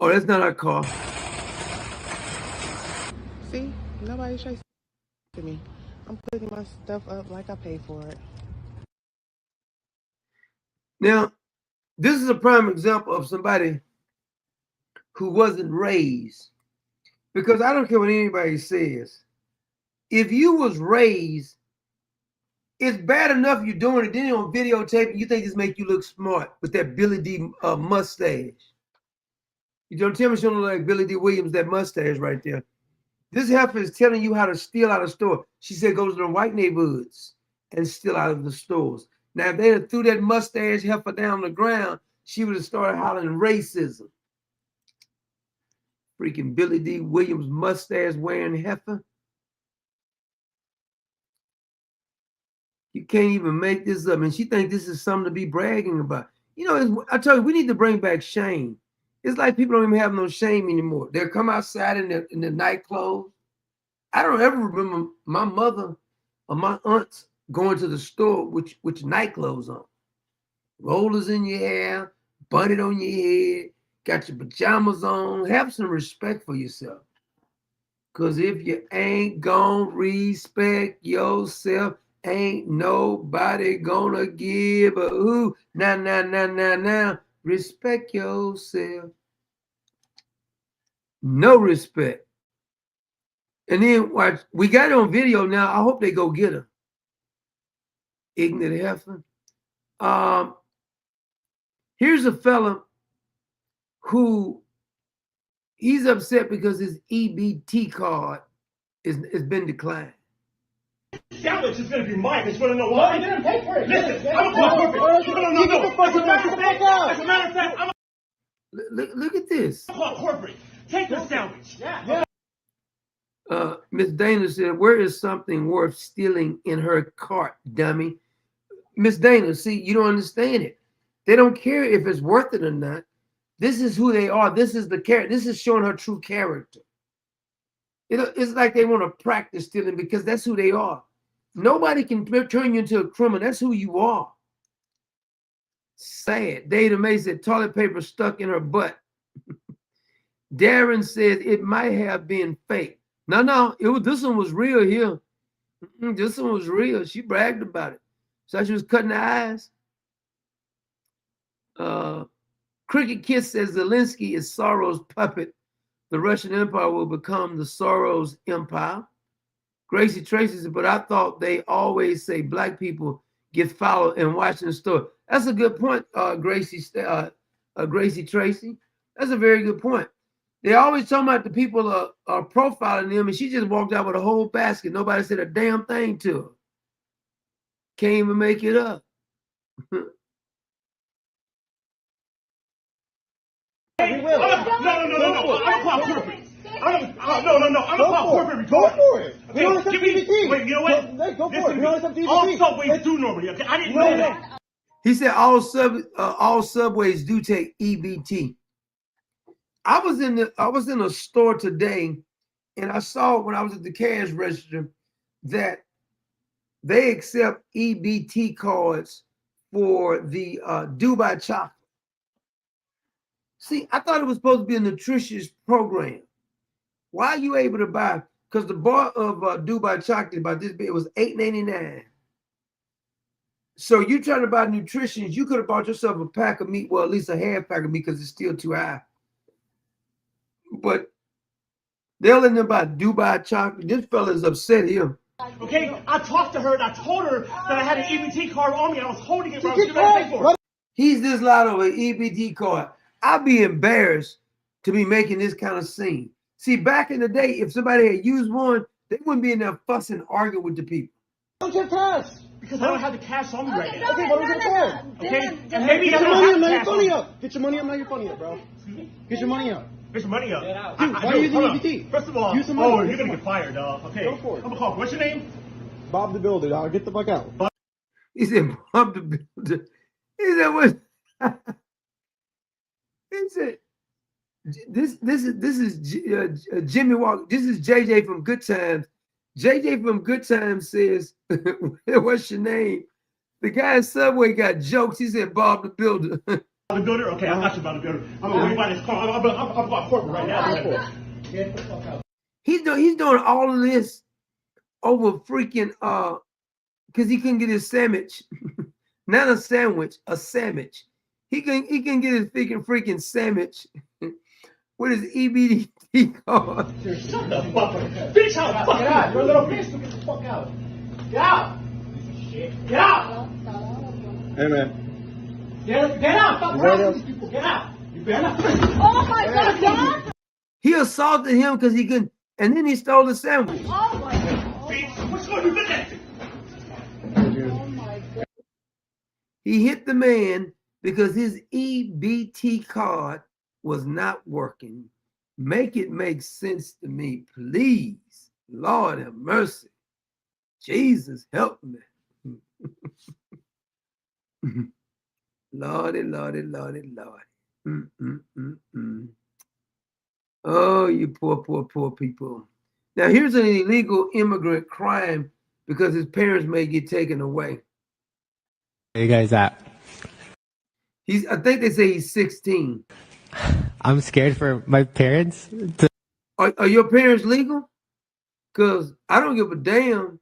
Oh, that's not her car. See, nobody's chasing me. I'm putting my stuff up like I paid for it. Now, this is a prime example of somebody who wasn't raised. Because I don't care what anybody says. If you was raised, it's bad enough you're doing it, then on videotape, you think this make you look smart with that Billy D mustache. You don't tell me she don't look like Billy D. Williams, that mustache right there. This heifer is telling you how to steal out of store. She said go to the white neighborhoods and steal out of the stores. Now, if they had threw that mustache heifer down the ground, she would have started hollering racism. Freaking Billy D. Williams mustache wearing heifer. You can't even make this up. And she thinks this is something to be bragging about. You know, I tell you, we need to bring back shame. It's like people don't even have no shame anymore. They'll come outside in their night clothes. I don't ever remember my mother or my aunts going to the store with night clothes on. Rollers in your hair, butted on your head, got your pajamas on. Have some respect for yourself. Because if you ain't gonna respect yourself, ain't nobody gonna give a who. Now. Respect yourself. No respect. And then watch, we got it on video now. I hope they go get her. Ignorant heifer. Here's a fella who he's upset because his EBT card has been declined. Sandwich is going to be mine. It's going to know why. I didn't pay for it. Listen, I'm a corporate. No. As a matter of fact, Look at this. I'm a corporate. Take the sandwich. Yeah. Miss Dana said, where is something worth stealing in her cart, dummy? Miss Dana, see, you don't understand it. They don't care if it's worth it or not. This is who they are. This is the character. This is showing her true character. It's like they want to practice stealing because that's who they are. Nobody can turn you into a criminal. That's who you are. Sad. Data May said toilet paper stuck in her butt. Darren says it might have been fake. No, this one was real here. This one was real. She bragged about it. So she was cutting her eyes. Cricket Kiss says Zelensky is Soros' puppet. The Russian Empire will become the Soros Empire. Gracie Tracy said, but I thought they always say black people get followed in Washington store. That's a good point, Gracie Tracy. That's a very good point. They always talking about the people are profiling them, and she just walked out with a whole basket. Nobody said a damn thing to her. Can't even make it up. No. I'm a corporate. I'm a corporate. Go for it. Okay, give me. Wait, you know what? Go for it. All subways do normally. Okay, I didn't know that. He said all subways do take EBT. I was in a store today, and I saw when I was at the cash register that they accept EBT cards for the Dubai chocolate. See, I thought it was supposed to be a nutritious program. Why are you able to buy? Because the bar of Dubai chocolate about this big, it was $8.99. So you trying to buy nutrition, you could have bought yourself a pack of meat, well, at least a half pack of meat because it's still too high. But they're letting them buy Dubai chocolate. This fella is upset here. Okay, I talked to her and I told her that I had an EBT card on me. I was holding it. I was getting ready to pay for it. He's this loud over an EBT card. I'd be embarrassed to be making this kind of scene. See, back in the day, if somebody had used one, they wouldn't be in there fussing, arguing with the people. Don't get cash. Because I don't have the cash on me right now. Okay, no, but no, get no, cash. no. Okay? Dylan, And maybe Get I your don't money have up, cash now your on funny me. Get your money up, now your funny up, bro. Get your money up. Get your money up. Get out. Dude, why are you using EBT? First of all, Use some money. you're going to get fired, dog. Okay. Go for it. I'm going to call. What's your name? Bob the Builder, dog. Get the fuck out. He said, Bob the Builder. He said, what? He said, this is Jimmy Walker. This is JJ from Good Times. JJ from Good Times says, what's your name? The guy in Subway got jokes. He said, Bob the Builder. Bob the Builder? Okay, I got you, Bob the Builder. I'm going to buy this car. I'm going corporate right now. Get the fuck out. He's doing all of this over freaking because he couldn't get his sandwich. Not a sandwich, a sandwich. He can get his freaking sandwich with his EBT card. Shut the fuck up. Bitch, how the fuck out. You're a little bitch. Get the fuck out. Get out. Get out. Hey, man. Get out. Stop harassing these people. Get out. You better not. Oh my God, Dad! He assaulted him because he couldn't, and then he stole the sandwich. Oh my God. Bitch, what's going on with that? Oh my God. He hit the man because his EBT card was not working. Make it make sense to me, please. Lord have mercy. Jesus, help me. Lordy, Lordy, Lordy, Lordy. Oh, you poor, poor, poor people. Now, here's an illegal immigrant crime because his parents may get taken away. Where you guys at? I think they say he's 16. I'm scared for my parents. Are your parents legal? Because I don't give a damn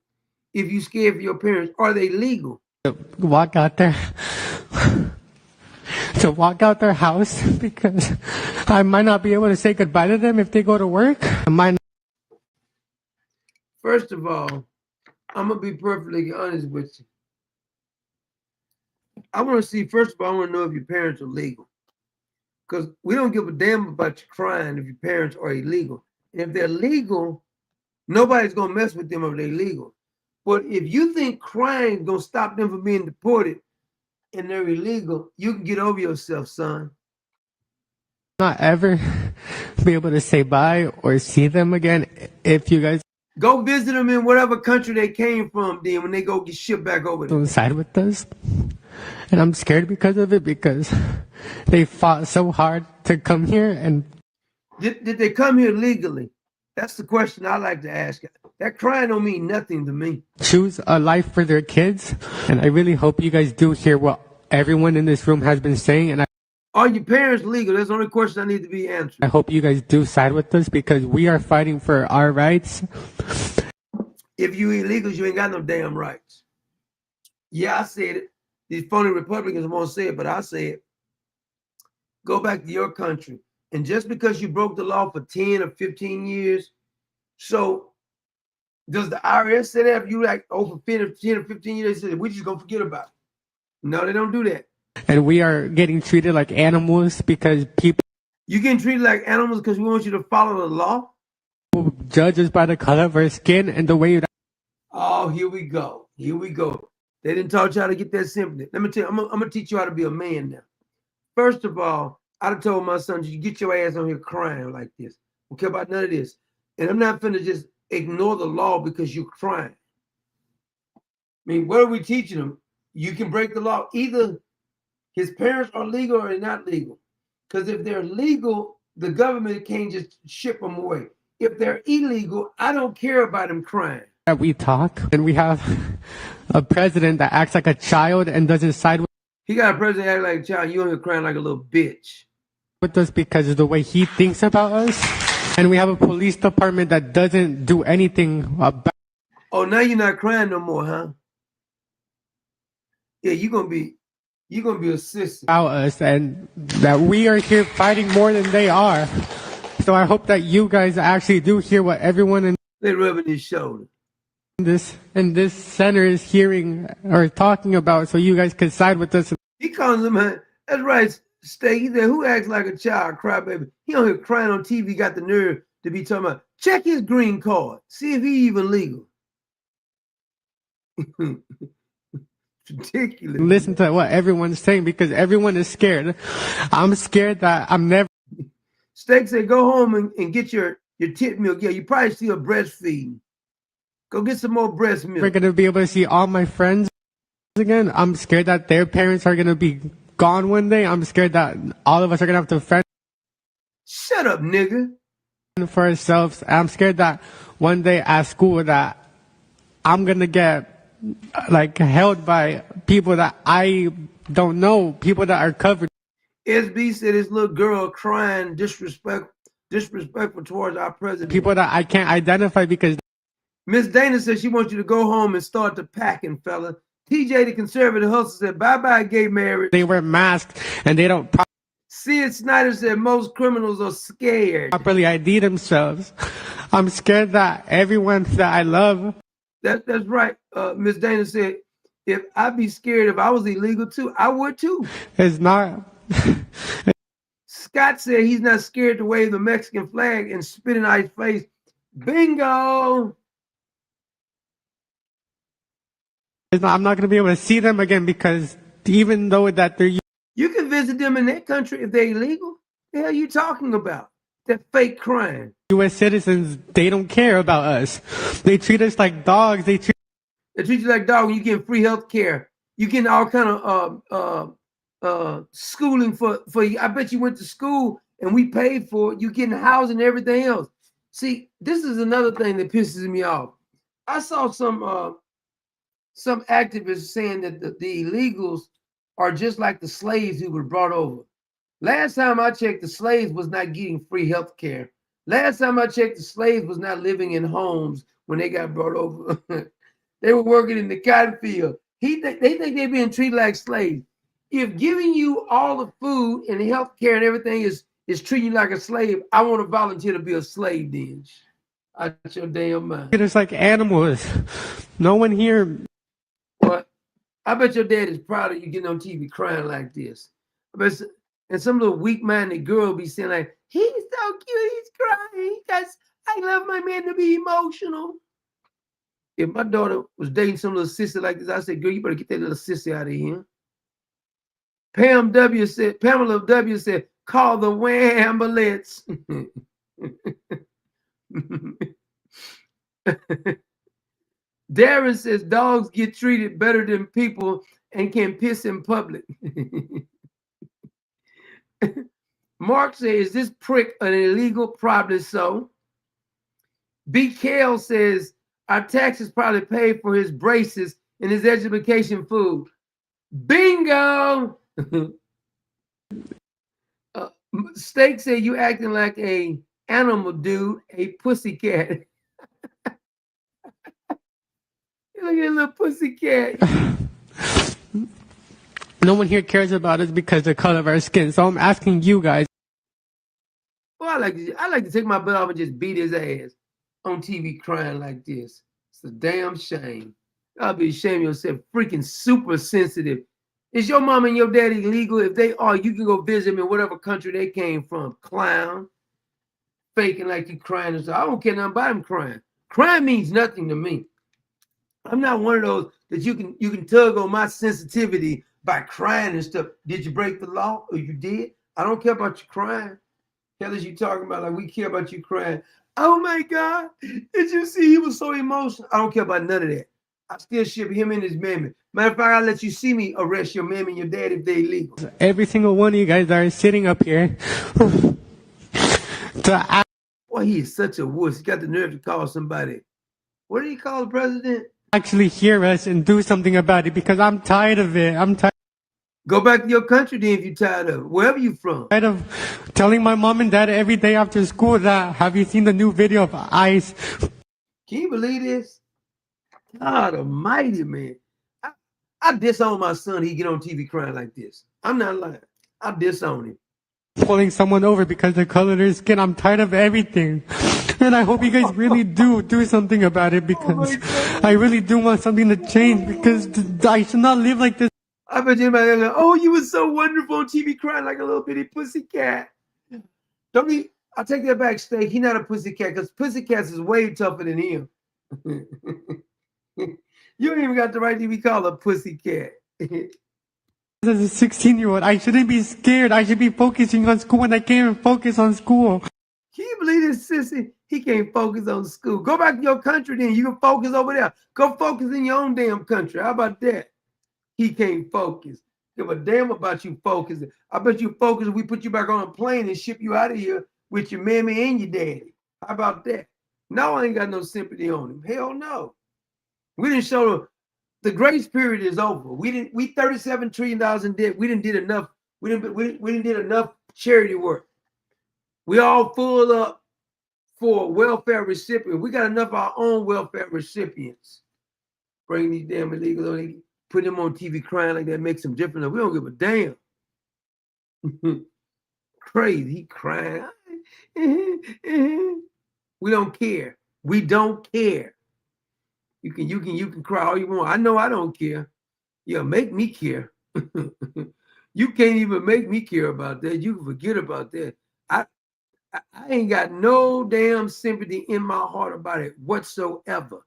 if you scared for your parents. Are they legal? Walk out there. To walk out their house because I might not be able to say goodbye to them if they go to work. I might. First of all, I'm going to be perfectly honest with you. I want to see, first of all, I want to know if your parents are legal. Because we don't give a damn about you crying if your parents are illegal. And if they're legal, nobody's going to mess with them if they're legal. But if you think crying is going to stop them from being deported and they're illegal, you can get over yourself, son. Not ever be able to say bye or see them again if you guys go visit them in whatever country they came from then when they go get shipped back over there. don't side with us. And I'm scared because of it because they fought so hard to come here. And did they come here legally? That's the question I like to ask. That crying don't mean nothing to me. choose a life for their kids. And I really hope you guys do hear what everyone in this room has been saying. And are your parents legal? That's the only question I need to be answered. I hope you guys do side with us because we are fighting for our rights. If you illegals, you ain't got no damn rights. Yeah, I said it. These phony Republicans won't say it, but I say it. Go back to your country. And just because you broke the law for 10 or 15 years, so does the IRS say that if you like over 10 or 15 years, they say, we're just going to forget about it? No, they don't do that. And we are getting treated like animals because people. You getting treated like animals because we want you to follow the law? Judge us by the color of our skin and the way. Oh, here we go. Here we go. They didn't teach you how to get that sympathy. Let me tell you, I'm going to teach you how to be a man now. First of all, I'd have told my son, you get your ass on here crying like this. Don't care about none of this. And I'm not finna just ignore the law because you're crying. I mean, what are we teaching them? You can break the law. Either his parents are legal or they're not legal. Because if they're legal, the government can't just ship them away. If they're illegal, I don't care about them crying. We talk and we have a president that acts like a child and doesn't side with. He got a president act like a child. You on here crying like a little bitch. With us because of the way he thinks about us. And we have a police department that doesn't do anything about. Oh, now you're not crying no more, huh? Yeah, you're gonna be a sister. About us and that we are here fighting more than they are. So I hope that you guys actually do hear what everyone in they rubbing his shoulder. This center is hearing or talking about, so you guys can side with us. He calls him, that's right, Stay. He said, who acts like a child, crybaby? He on here crying on TV, got the nerve to be talking about, check his green card, see if he even legal. Ridiculous. Listen to what everyone's saying because everyone is scared. I'm scared that I'm never. Steak said, go home and get your tit milk. Yeah, you probably still breastfeeding. Go get some more breast milk. We're going to be able to see all my friends again. I'm scared that their parents are going to be gone one day. I'm scared that all of us are going to have to fend. Shut up, nigga. For ourselves. I'm scared that one day at school that I'm going to get like held by people that I don't know, people that are covered. SB said this little girl crying disrespectful towards our president. People that I can't identify because Miss Dana said she wants you to go home and start the packing, fella. TJ, the conservative hustle, said bye-bye gay marriage. They wear masks and they don't Sid Snyder said most criminals are scared. properly ID themselves. I'm scared that everyone that I love. That's right. Miss Dana said, if I'd be scared if I was illegal too, I would too. It's not. Scott said he's not scared to wave the Mexican flag and spit in Ice's face. Bingo. I'm not going to be able to see them again because even though that they're. You can visit them in that country if they're illegal. The hell are you talking about? That fake crime. U.S. citizens, they don't care about us. They treat us like dogs. They treat you like dogs. You get free health care. You getting all kind of schooling for you. I bet you went to school and we paid for it. You getting housing and everything else. See, this is another thing that pisses me off. I saw some activists saying that the illegals are just like the slaves who were brought over. Last time I checked, the slaves was not getting free health care. Last time I checked, the slaves was not living in homes when they got brought over. They were working in the cotton field. They think they're being treated like slaves. If giving you all the food and the health care and everything is treating you like a slave, I want to volunteer to be a slave then. Out your damn mind. us like animals. No one here. What? I bet your dad is proud of you getting on TV crying like this. And some little weak-minded girl be saying like, he's so cute, he's crying because I love my man to be emotional. If my daughter was dating some little sister like this, I said, girl, you better get that little sister out of here. Pamela W said, call the ambulance. Darren says dogs get treated better than people and can piss in public. Mark says, is this prick an illegal? Probably so. B. Kale says, our taxes probably paid for his braces and his education food. Bingo! Steak said, you acting like a animal dude, a pussycat. Look at that little pussycat. No one here cares about us because of the color of our skin. So I'm asking you guys. Well, I like to take my butt off and just beat his ass on TV crying like this. It's a damn shame. I'll be ashamed of yourself. Freaking super sensitive. Is your mom and your daddy legal? If they are, you can go visit them in whatever country they came from. Clown. Faking like you crying and stuff. I don't care nothing about them crying. Crying means nothing to me. I'm not one of those that you can tug on my sensitivity by crying and stuff. Did you break the law or you did? I don't care about you crying. Hell is you talking about like we care about you crying. Oh my God, did you see he was so emotional? I don't care about none of that. I still ship him and his mammy. Matter of fact, I'll let you see me arrest your mammy and your dad if they illegal. Every single one of you guys that are sitting up here Boy, he is such a wuss. He got the nerve to call somebody. What did he call the president? Actually hear us and do something about it because I'm tired of it. I'm tired. Go back to your country then if you're tired of it. Wherever you from. Tired of telling my mom and dad every day after school that, have you seen the new video of ICE? Can you believe this? God almighty, man. I disown my son. He get on TV crying like this. I'm not lying. I disown him. Pulling someone over because of the color of their skin. I'm tired of everything. And I hope you guys really do something about it because I really do want something to change because I should not live like this. I bet you like, oh, you were so wonderful on TV crying like a little bitty pussycat. Don't he? I take that back, Steak. He not a pussycat because pussycats is way tougher than him. You ain't even got the right to be called a pussycat. As a 16-year-old, I shouldn't be scared. I should be focusing on school, and I can't even focus on school. Can you believe this sissy? He can't focus on school. Go back to your country then. You can focus over there. Go focus in your own damn country. How about that? He can't focus. Give a damn about you focusing. I bet you focus if we put you back on a plane and ship you out of here with your mammy and your daddy. How about that? No, I ain't got no sympathy on him. Hell no. We didn't show the grace period is over. We $37 trillion in debt. We didn't did enough. We didn't did enough charity work. We all full up for welfare recipients. We got enough of our own welfare recipients. Bring these damn illegals, put them on TV crying like that makes them different. We don't give a damn. Crazy, he crying. We don't care. We don't care. You can cry all you want. I know I don't care. Yeah, make me care. You can't even make me care about that. You can forget about that. I ain't got no damn sympathy in my heart about it whatsoever.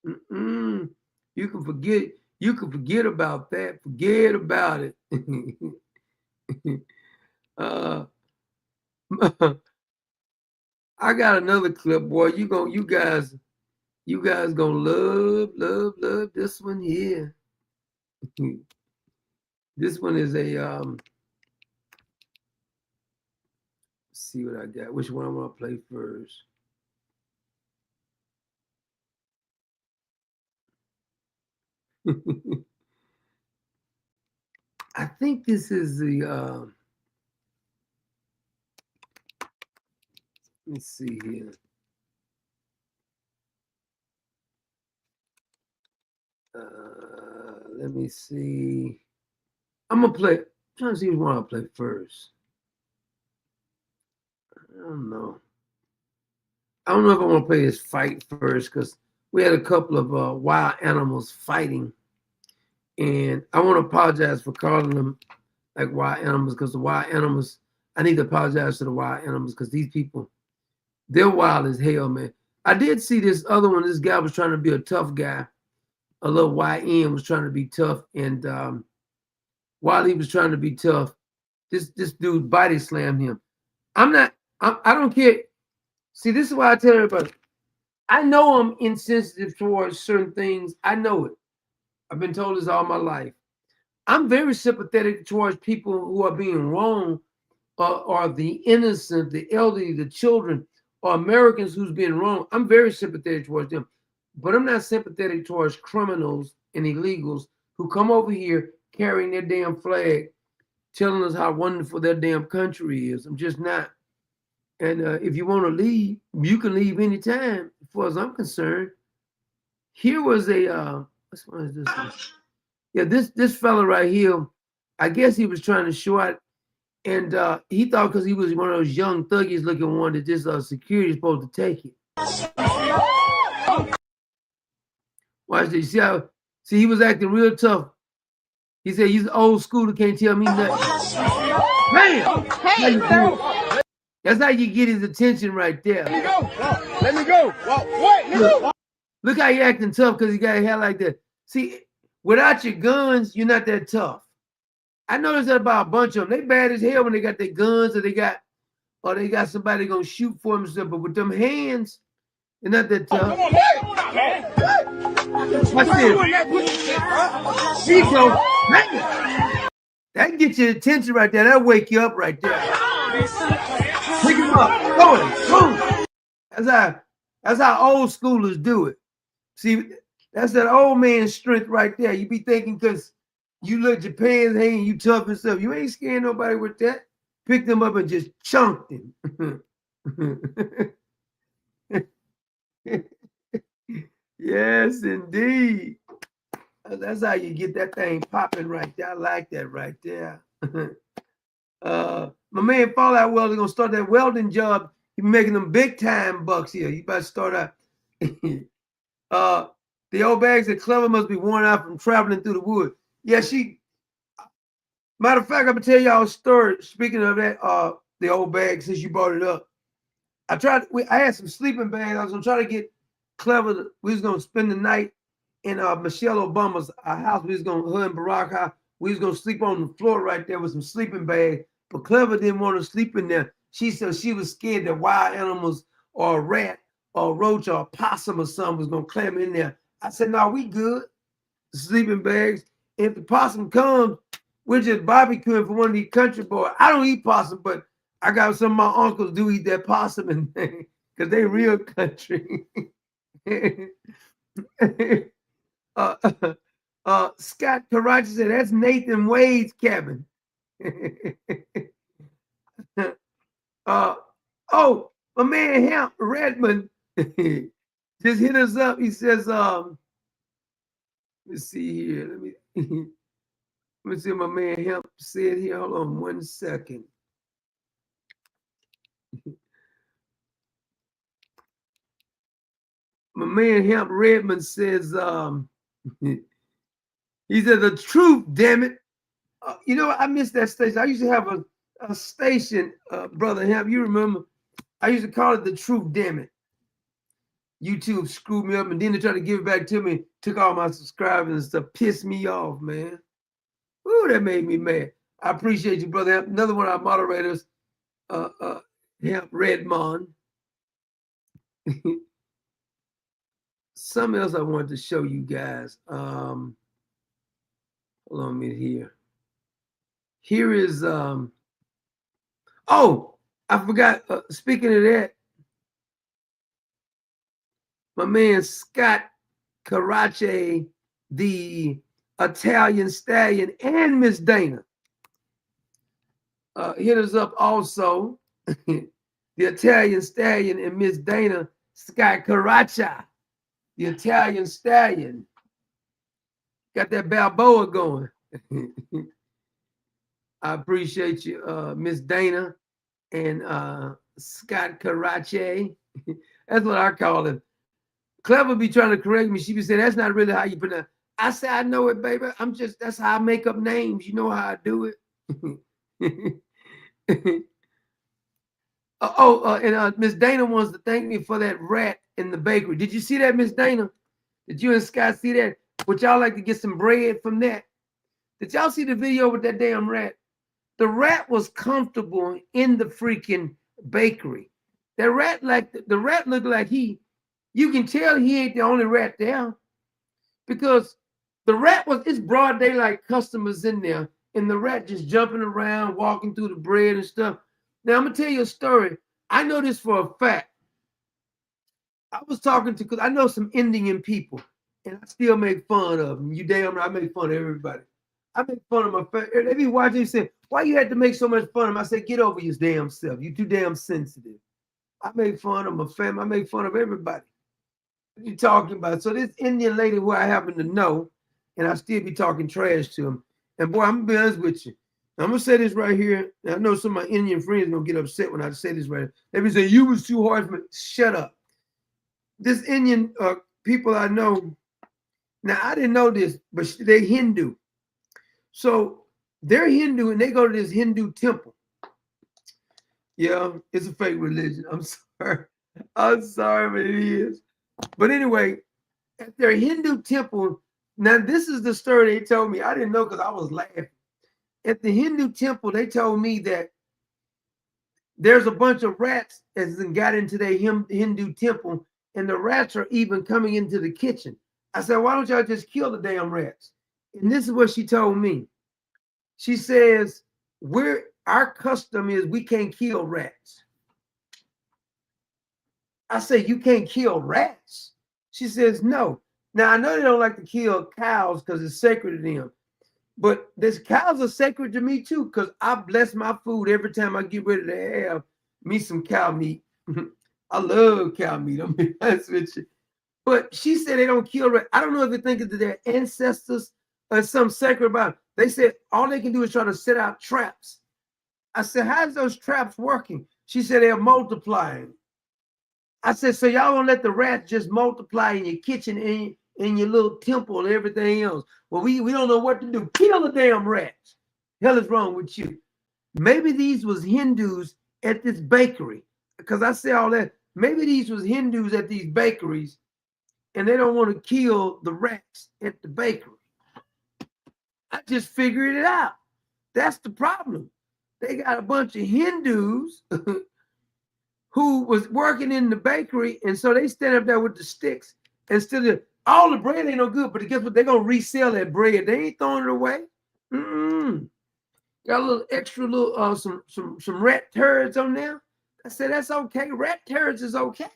You can forget. You can forget about that. Forget about it. I got another clip, boy. You guys gonna love this one here. This one is a let's see what I got. Which one I want to play first? I think this is the let's see here. Let me see. I'm gonna play. I'm trying to see which one I'll play first. I don't know. I don't know if I want to play this fight first because we had a couple of wild animals fighting, and I want to apologize for calling them like wild animals because the wild animals. I need to apologize to the wild animals because these people, they're wild as hell, man. I did see this other one. This guy was trying to be a tough guy. A little YN was trying to be tough, and while he was trying to be tough, this dude body slammed him. I don't care. See, this is why I tell everybody, I know I'm insensitive towards certain things. I know it. I've been told this all my life. I'm very sympathetic towards people who are being wronged, or the innocent, the elderly, the children, or Americans who's being wronged. I'm very sympathetic towards them. But I'm not sympathetic towards criminals and illegals who come over here carrying their damn flag, telling us how wonderful their damn country is. I'm just not. And if you want to leave, you can leave anytime, as far as I'm concerned. Here was a, which one is this one? Yeah, this fella right here, I guess he was trying to show out, and he thought because he was one of those young thuggies looking one that this security is supposed to take it. Watch this. See, he was acting real tough. He said he's old school that can't tell me nothing. Man, hey, that's how you get his attention right there. Let me go. Let me go. What? Look how he acting tough because he got hair like that. See, without your guns, you're not that tough. I noticed that about a bunch of them. They bad as hell when they got their guns or they got somebody gonna shoot for them and stuff. But with them hands, they're not that tough. Watch this. She go, man. That get your attention right there. That wake you up right there. Pick him up. Boom. That's how old schoolers do it. See, that's that old man strength right there. You be thinking because you look Japan's hanging, you tough and stuff. You ain't scaring nobody with that. Pick them up and just chunked him. Yes, indeed. That's how you get that thing popping right there. I like that right there. My man Fallout Welder gonna start that welding job. He making them big time bucks here. You better start out. The old bags at Clever must be worn out from traveling through the woods. Yeah, matter of fact, I'm gonna tell y'all a story. Speaking of that, the old bag, since you brought it up. I had some sleeping bags. I was gonna try to get Clever. We was gonna spend the night in Michelle Obama's house. Her and Barack house. We was gonna sleep on the floor right there with some sleeping bags. But Clever didn't want to sleep in there. She said she was scared that wild animals or a rat or a roach or a possum or something was gonna climb in there. I said, no, we good. Sleeping bags. If the possum comes, we're just barbecuing for one of these country boys. I don't eat possum, but I got some of my uncles do eat that possum and thing because they real country. Scott Karachi said that's Nathan Wade's cabin. Oh, my man Hamp Redmond just hit us up. He says, let's see here. Let me see what my man Hamp said here. Hold on 1 second. My man Hamp Redmond says, he said, the truth, damn it. You know, I missed that station. I used to have a station, Brother Hamp. You remember? I used to call it the truth, damn it. YouTube screwed me up and then they tried to give it back to me, took all my subscribers and stuff, pissed me off, man. Ooh, that made me mad. I appreciate you, Brother Hamp. Another one of our moderators, Hamp Redmond. Something else I wanted to show you guys. Hold on a minute here. Here is, oh, I forgot, speaking of that, my man Scott Karachi, the Italian Stallion, and Miss Dana hit us up also. The Italian Stallion and Miss Dana, Scott Karachi, the Italian Stallion. Got that Balboa going. I appreciate you, Miss Dana and Scott Karachi. That's what I call him. Clever be trying to correct me. She be saying, that's not really how you pronounce it. I say, I know it, baby. That's how I make up names. You know how I do it. And Miss Dana wants to thank me for that rat in the bakery. Did you see that, Miss Dana? Did you and Scott see that? Would y'all like to get some bread from that? Did y'all see the video with that damn rat? The rat was comfortable in the freaking bakery. The rat looked like you can tell he ain't the only rat there because the rat it's broad daylight customers in there and the rat just jumping around, walking through the bread and stuff. Now, I'm going to tell you a story. I know this for a fact. I was talking to, because I know some Indian people and I still make fun of them. You damn right, I make fun of everybody. I make fun of my family. They be watching and say, why you had to make so much fun of them? I said, get over your damn self. You too damn sensitive. I make fun of my family. I make fun of everybody. What you talking about? So this Indian lady who I happen to know, and I still be talking trash to him. And boy, I'm gonna be honest with you. I'm gonna say this right here. I know some of my Indian friends are gonna get upset when I say this right here. They be saying, you was too hard for me. Shut up. This Indian people I know, now I didn't know this, but they're Hindu. So they're Hindu and they go to this Hindu temple. Yeah, it's a fake religion. I'm sorry. I'm sorry, but it is. But anyway, at their Hindu temple, now this is the story they told me. I didn't know because I was laughing. At the Hindu temple, they told me that there's a bunch of rats that got into their Hindu temple, and the rats are even coming into the kitchen. I said, why don't y'all just kill the damn rats? And this is what she told me. She says, our custom is we can't kill rats. I say, you can't kill rats? She says, no. Now, I know they don't like to kill cows because it's sacred to them. But these cows are sacred to me too, because I bless my food every time I get ready to have me some cow meat. I love cow meat, I'm being honest with you. But she said they don't kill rats. I don't know if they think of their ancestors or something sacred about it. They said all they can do is try to set out traps. I said, how's those traps working? She said they're multiplying. I said, so y'all gonna let the rats just multiply in your kitchen and in your little temple and everything else? Well, we don't know what to do. Kill the damn rats. Hell is wrong with you? Maybe these was Hindus at this bakery. because I say all that, maybe these was Hindus at these bakeries and they don't want to kill the rats at the bakery. I just figured it out. That's the problem. They got a bunch of Hindus who was working in the bakery, and so they stand up there with the sticks and still all the bread ain't no good, but guess what? They're gonna resell that bread. They ain't throwing it away. Got a little extra little some rat turds on there. I said that's okay. Rat turds is okay.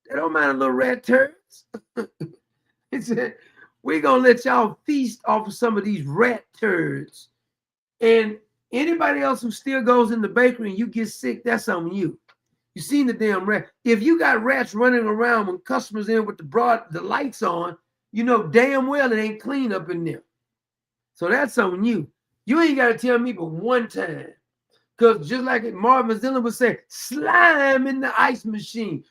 They don't mind a little rat turds. He said, we're gonna let y'all feast off of some of these rat turds. And anybody else who still goes in the bakery and you get sick, that's on you. You seen the damn rat. If you got rats running around when customers in with the lights on, you know damn well it ain't clean up in there. So that's on you. You ain't got to tell me but one time. Because just like Marvin Zilla would say, slime in the ice machine.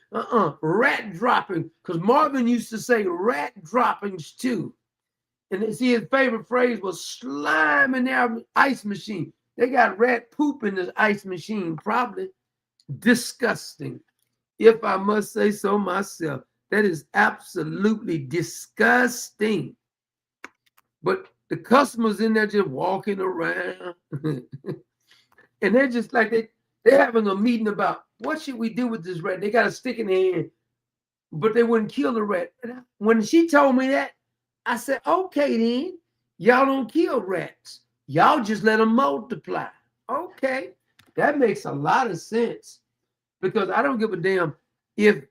Rat dropping. Because Marvin used to say rat droppings too. And see, his favorite phrase was slime in their ice machine. They got rat poop in this ice machine, probably. Disgusting, if I must say so myself. That is absolutely disgusting. But the customers in there just walking around and they're just like they're having a meeting about what should we do with this rat. They got a stick in their hand, but they wouldn't kill the rat. And when she told me that, I said, okay then, y'all don't kill rats, y'all just let them multiply. Okay, that makes a lot of sense, because I don't give a damn if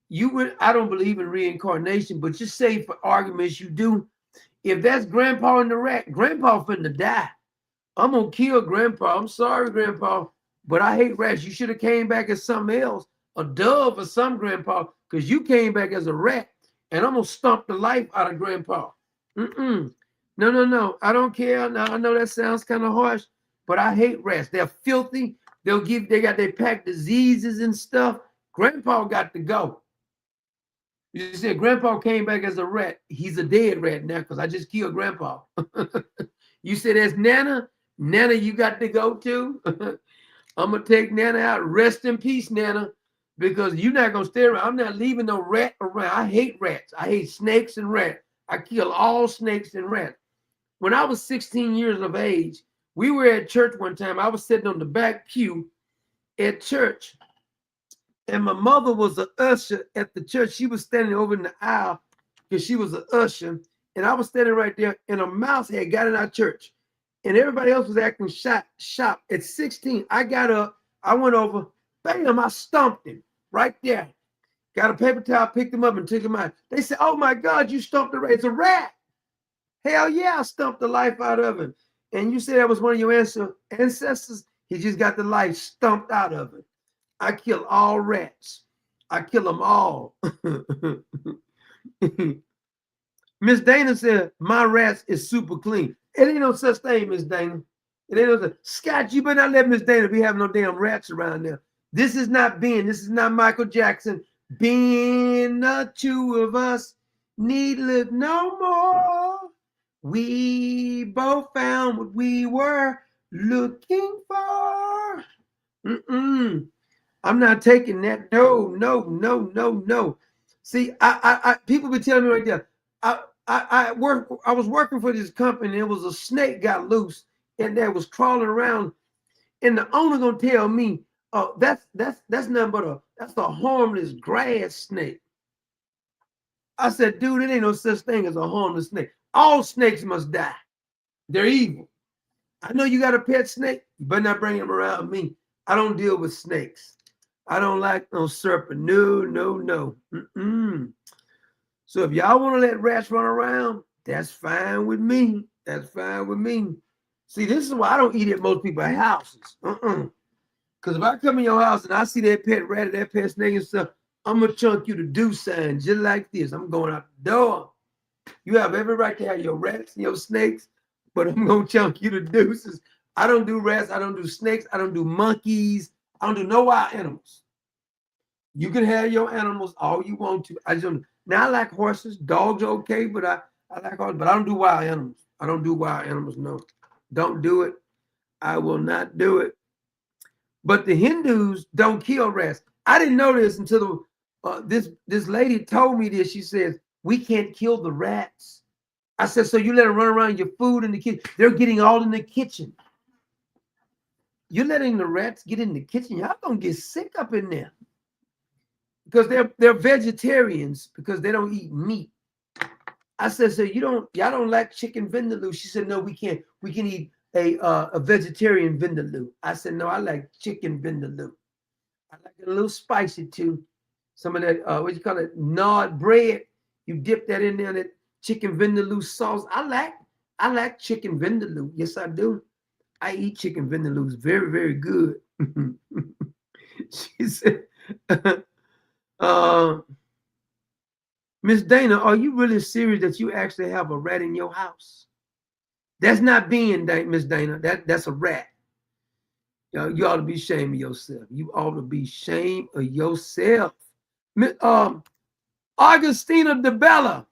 you would. I don't believe in reincarnation, but just say for arguments you do. If that's Grandpa and the rat, Grandpa finna die. I'm gonna kill Grandpa. I'm sorry, Grandpa, but I hate rats. You should have came back as something else, a dove or some, Grandpa, because you came back as a rat, and I'm gonna stomp the life out of Grandpa. No. I don't care. Now I know that sounds kind of harsh, but I hate rats. They're filthy. They pack diseases and stuff. Grandpa got to go. You said Grandpa came back as a rat. He's a dead rat now because I just killed Grandpa. You said that's Nana. Nana, you got to go too. I'm going to take Nana out. Rest in peace, Nana, because you're not going to stay around. I'm not leaving no rat around. I hate rats. I hate snakes and rats. I kill all snakes and rats. When I was 16 years of age, we were at church one time. I was sitting on the back pew at church, and my mother was an usher at the church. She was standing over in the aisle because she was an usher, and I was standing right there, and a mouse had got in our church, and everybody else was acting shop. At 16, I got up, I went over, bam, I stomped him right there. Got a paper towel, picked him up, and took him out. They said, oh my God, you stomped a rat. It's a rat. Hell yeah, I stomped the life out of him. And you said that was one of your ancestors? He just got the life stomped out of it. I kill all rats. I kill them all. Miss Dana said, my rats is super clean. It ain't no such thing, Miss Dana. It ain't no such. Scott, you better not let Miss Dana be having no damn rats around there. This is not Ben. This is not Michael Jackson. Being the two of us need live no more. We both found what we were looking for. I'm not taking that. No. See, I people be telling me right there. I was working for this company. It was a snake got loose and that was crawling around, and the owner gonna tell me, "Oh, that's nothing but that's a harmless grass snake." I said, "Dude, it ain't no such thing as a harmless snake. All snakes must die. They're evil. I know you got a pet snake. You better not bring him around me. I don't deal with snakes. I don't like no serpent. No. So if y'all want to let rats run around, that's fine with me. That's fine with me. See, this is why I don't eat at most people's houses. Because if I come in your house and I see that pet rat or that pet snake and stuff, I'm going to chunk you to do sign just like this. I'm going out the door. You have every right to have your rats and your snakes, but I'm going to chunk you to deuces. I don't do rats. I don't do snakes. I don't do monkeys. I don't do no wild animals. You can have your animals all you want to. I just don't. Now I like horses. Dogs are okay, but I like horses, but I don't do wild animals. I don't do wild animals, no. Don't do it. I will not do it. But the Hindus don't kill rats. I didn't know this until this lady told me this. She says, we can't kill the rats. I said, so you let them run around your food in the kitchen. They're getting all in the kitchen. You're letting the rats get in the kitchen. Y'all gonna get sick up in there. Because they're vegetarians because they don't eat meat. I said, so y'all don't like chicken vindaloo? She said, no, we can't. We can eat a vegetarian vindaloo. I said, no, I like chicken vindaloo. I like it a little spicy too. Some of that, what you call it, nard bread. You dip that in there, that chicken vindaloo sauce. I like chicken vindaloo. Yes, I do. I eat chicken vindaloo. It's very, very good. She said, Miss Dana, are you really serious that you actually have a rat in your house? That's not being Miss Dana. That's a rat. You ought to be ashamed of yourself. You ought to be ashamed of yourself. Augustina DeBella.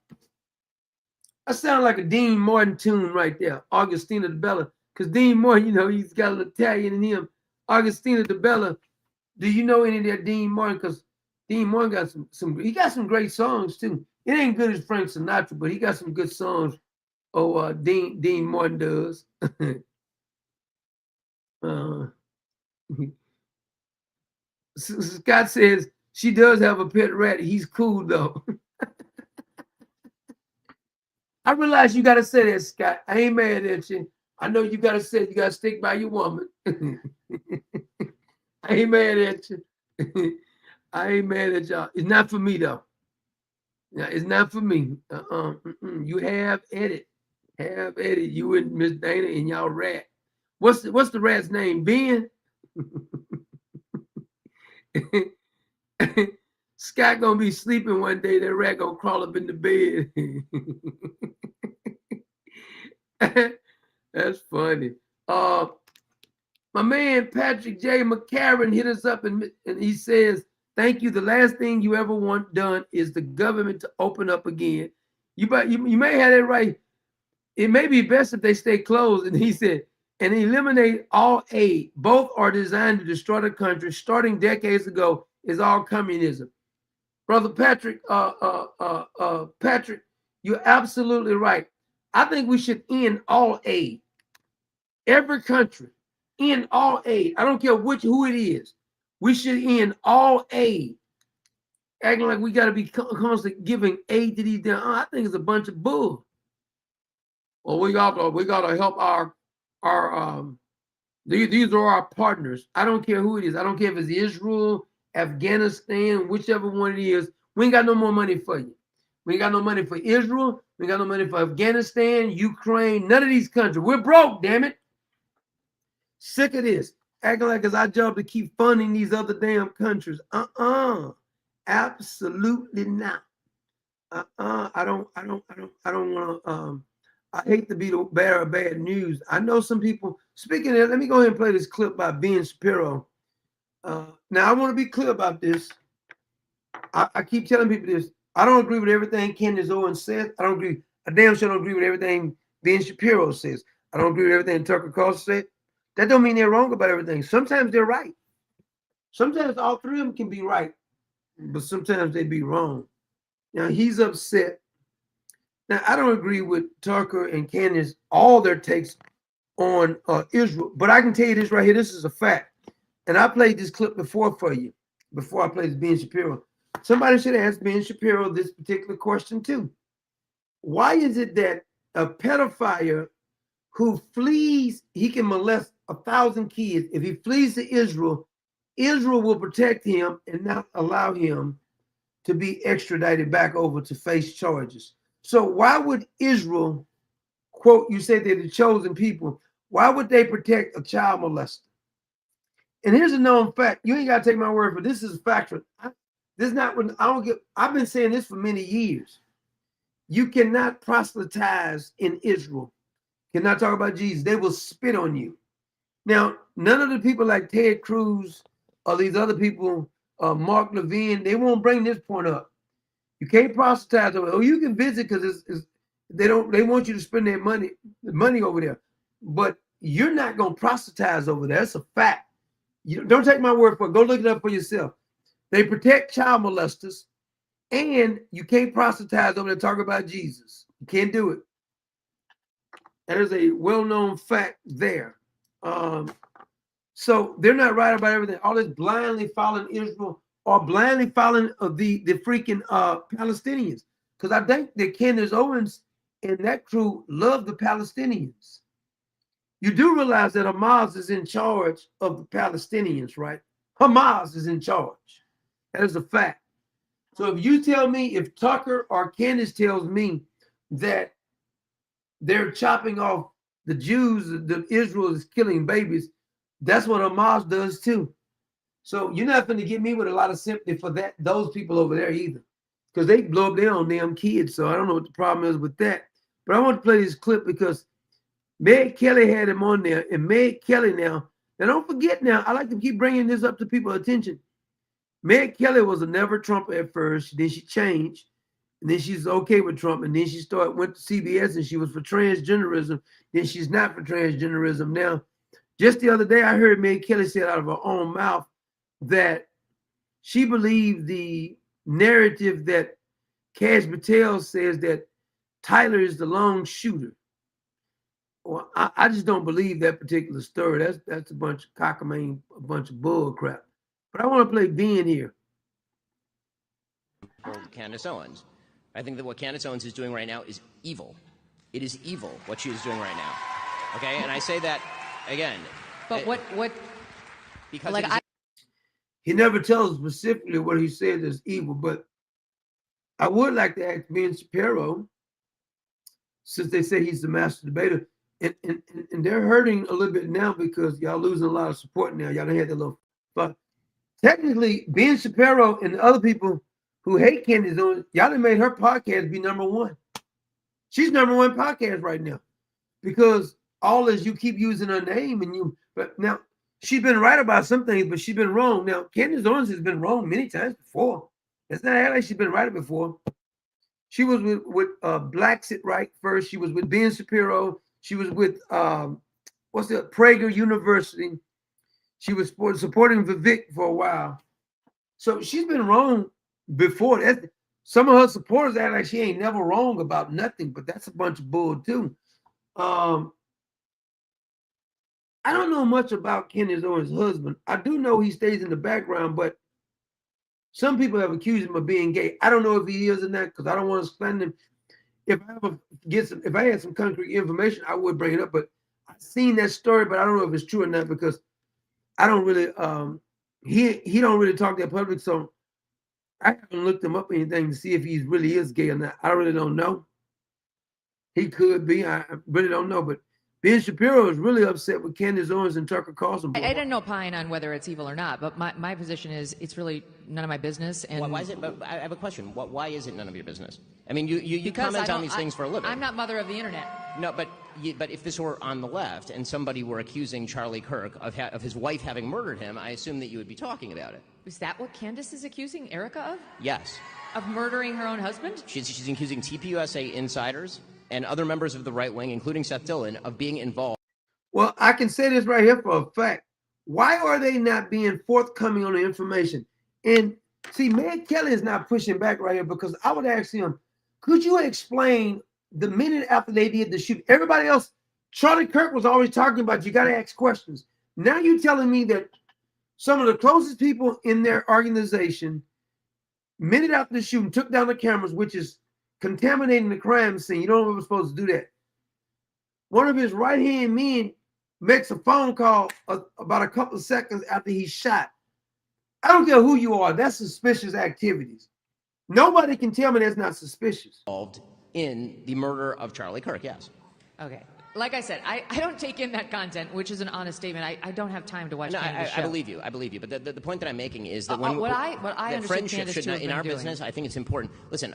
I sound like a Dean Martin tune right there. Augustina DeBella. Because Dean Martin, he's got an Italian in him. Augustina DeBella. Do you know any of that Dean Martin? Because Dean Martin got he got some great songs too. It ain't good as Frank Sinatra, but he got some good songs. Oh, Dean Martin does. Scott says she does have a pet rat. He's cool though. I realize you gotta say that, Scott. I ain't mad at you. I know you gotta say you gotta stick by your woman. I ain't mad at you. I ain't mad at y'all. It's not for me though. Yeah, it's not for me. You have Eddie. Have Eddie. You and Miss Dana and y'all rat. What's the rat's name? Ben? Scott gonna be sleeping one day. That rat gonna crawl up in the bed. That's funny. My man Patrick J. McCarron hit us up and he says, thank you. The last thing you ever want done is the government to open up again. You may have that right. It may be best if they stay closed. And he said, and eliminate all aid. Both are designed to destroy the country. Starting decades ago is all communism. Brother Patrick, Patrick, you're absolutely right. I think we should end all aid. Every country, end all aid. I don't care who it is. We should end all aid. Acting like we got to be constantly giving aid to these damn. I think it's a bunch of bull. Well, we got to help our these are our partners. I don't care who it is. I don't care if it's Israel, Afghanistan, whichever one it is. We ain't got no more money for you. We ain't got no money for Israel. We ain't got no money for Afghanistan, Ukraine, none of these countries. We're broke, damn it. Sick of this. Acting like it's our job to keep funding these other damn countries. Absolutely not. I don't want to I hate to be the bearer of bad news. I know some people, speaking of, let me go ahead and play this clip by Ben Shapiro. Now, I want to be clear about this. I keep telling people this. I don't agree with everything Candace Owens says. I damn sure don't agree with everything Ben Shapiro says. I don't agree with everything Tucker Carlson said. That don't mean they're wrong about everything. Sometimes they're right. Sometimes all three of them can be right, but sometimes they be wrong. Now, he's upset. Now, I don't agree with Tucker and Candace, all their takes on Israel, but I can tell you this right here. This is a fact. And I played this clip before for you, before I played Ben Shapiro. Somebody should ask Ben Shapiro this particular question too. Why is it that a pedophile who flees, he can molest 1,000 kids. If he flees to Israel, Israel will protect him and not allow him to be extradited back over to face charges. So why would Israel, quote, you say they're the chosen people, why would they protect a child molester? And here's a known fact. You ain't got to take my word for it. This is factual. This is not when I don't get, I've been saying this for many years. You cannot proselytize in Israel. Cannot talk about Jesus. They will spit on you. Now, none of the people like Ted Cruz or these other people, Mark Levin, they won't bring this point up. You can't proselytize over. Oh, you can visit because they want you to spend their money over there. But you're not going to proselytize over there. That's a fact. You don't take my word for it. Go look it up for yourself. They protect child molesters, and you can't proselytize over there talking about Jesus. You can't do it. That is a well-known fact there. So they're not right about everything. All this blindly following Israel or blindly following the freaking Palestinians. Because I think that Candace Owens and that crew love the Palestinians. You do realize that Hamas is in charge of the Palestinians, right? Hamas is in charge. That is a fact. So if you tell me, if Tucker or Candace tells me that they're chopping off the Jews, that Israel is killing babies, that's what Hamas does too. So you're not going to get me with a lot of sympathy for that, those people over there either, because they blow up their own damn kids. So I don't know what the problem is with that. But I want to play this clip because Meg Kelly had him on there, and Meg Kelly now don't forget now, I like to keep bringing this up to people's attention. Meg Kelly was a never Trump at first, then she changed, and then she's okay with Trump, and then she went to CBS and she was for transgenderism, then she's not for transgenderism now. Just the other day, I heard Meg Kelly say out of her own mouth that she believed the narrative that Kash Patel says that Tyler is the lone shooter. Well, I just don't believe that particular story. That's a bunch of cockamamie, a bunch of bull crap. But I want to play Ben here. Candace Owens. I think that what Candace Owens is doing right now is evil. It is evil what she is doing right now. Okay, and I say that again. But what? Because like he never tells specifically what he says is evil. But I would like to ask Ben Shapiro, since they say he's the master debater, and they're hurting a little bit now because y'all losing a lot of support now. Y'all done had that little fun. Technically, Ben Shapiro and the other people who hate Candace Owens, y'all done made her podcast be #1. She's #1 podcast right now because all as you keep using her name but now she's been right about some things, but she's been wrong. Now, Candace Owens has been wrong many times before. It's not like she's been right before. She was with Blacksit right first. She was with Ben Shapiro. She was with Prager University. She was supporting Vivek for a while. So she's been wrong before. Some of her supporters act like she ain't never wrong about nothing, but that's a bunch of bull too. I don't know much about Candace Owens' husband. I do know he stays in the background, but some people have accused him of being gay. I don't know if he is or not because I don't want to slander him. If I had some concrete information, I would bring it up. But I've seen that story, but I don't know if it's true or not because I don't really. He don't really talk to the public, so I haven't looked him up anything to see if he really is gay or not. I really don't know. He could be. I really don't know, but. Ben Shapiro is really upset with Candace Owens and Tucker Carlson. I don't opine on whether it's evil or not, but my position is it's really none of my business. And why is it? But I have a question. Why is it none of your business? I mean, you comment on these things for a living. I'm not mother of the internet. No, but if this were on the left and somebody were accusing Charlie Kirk of his wife having murdered him, I assume that you would be talking about it. Is that what Candace is accusing Erica of? Yes. Of murdering her own husband? She's accusing TPUSA insiders and other members of the right wing, including Seth Dillon, of being involved. Well, I can say this right here for a fact. Why are they not being forthcoming on the information? And see, Meg Kelly is not pushing back right here because I would ask him, could you explain the minute after they did the shoot? Everybody else, Charlie Kirk was always talking about you got to ask questions. Now you're telling me that some of the closest people in their organization, minute after the shooting, took down the cameras, which is contaminating the crime scene. You don't know we're supposed to do that. One of his right-hand men makes a phone call about a couple of seconds after he's shot. I don't care who you are. That's suspicious activities. Nobody can tell me that's not suspicious. Involved in the murder of Charlie Kirk, yes. Okay. Like I said, I don't take in that content, which is an honest statement. I don't have time to watch Candace's show. I believe you. I believe you. But the point that I'm making is that what I understand friendship Candace should not, in our business, I think it's important. Listen,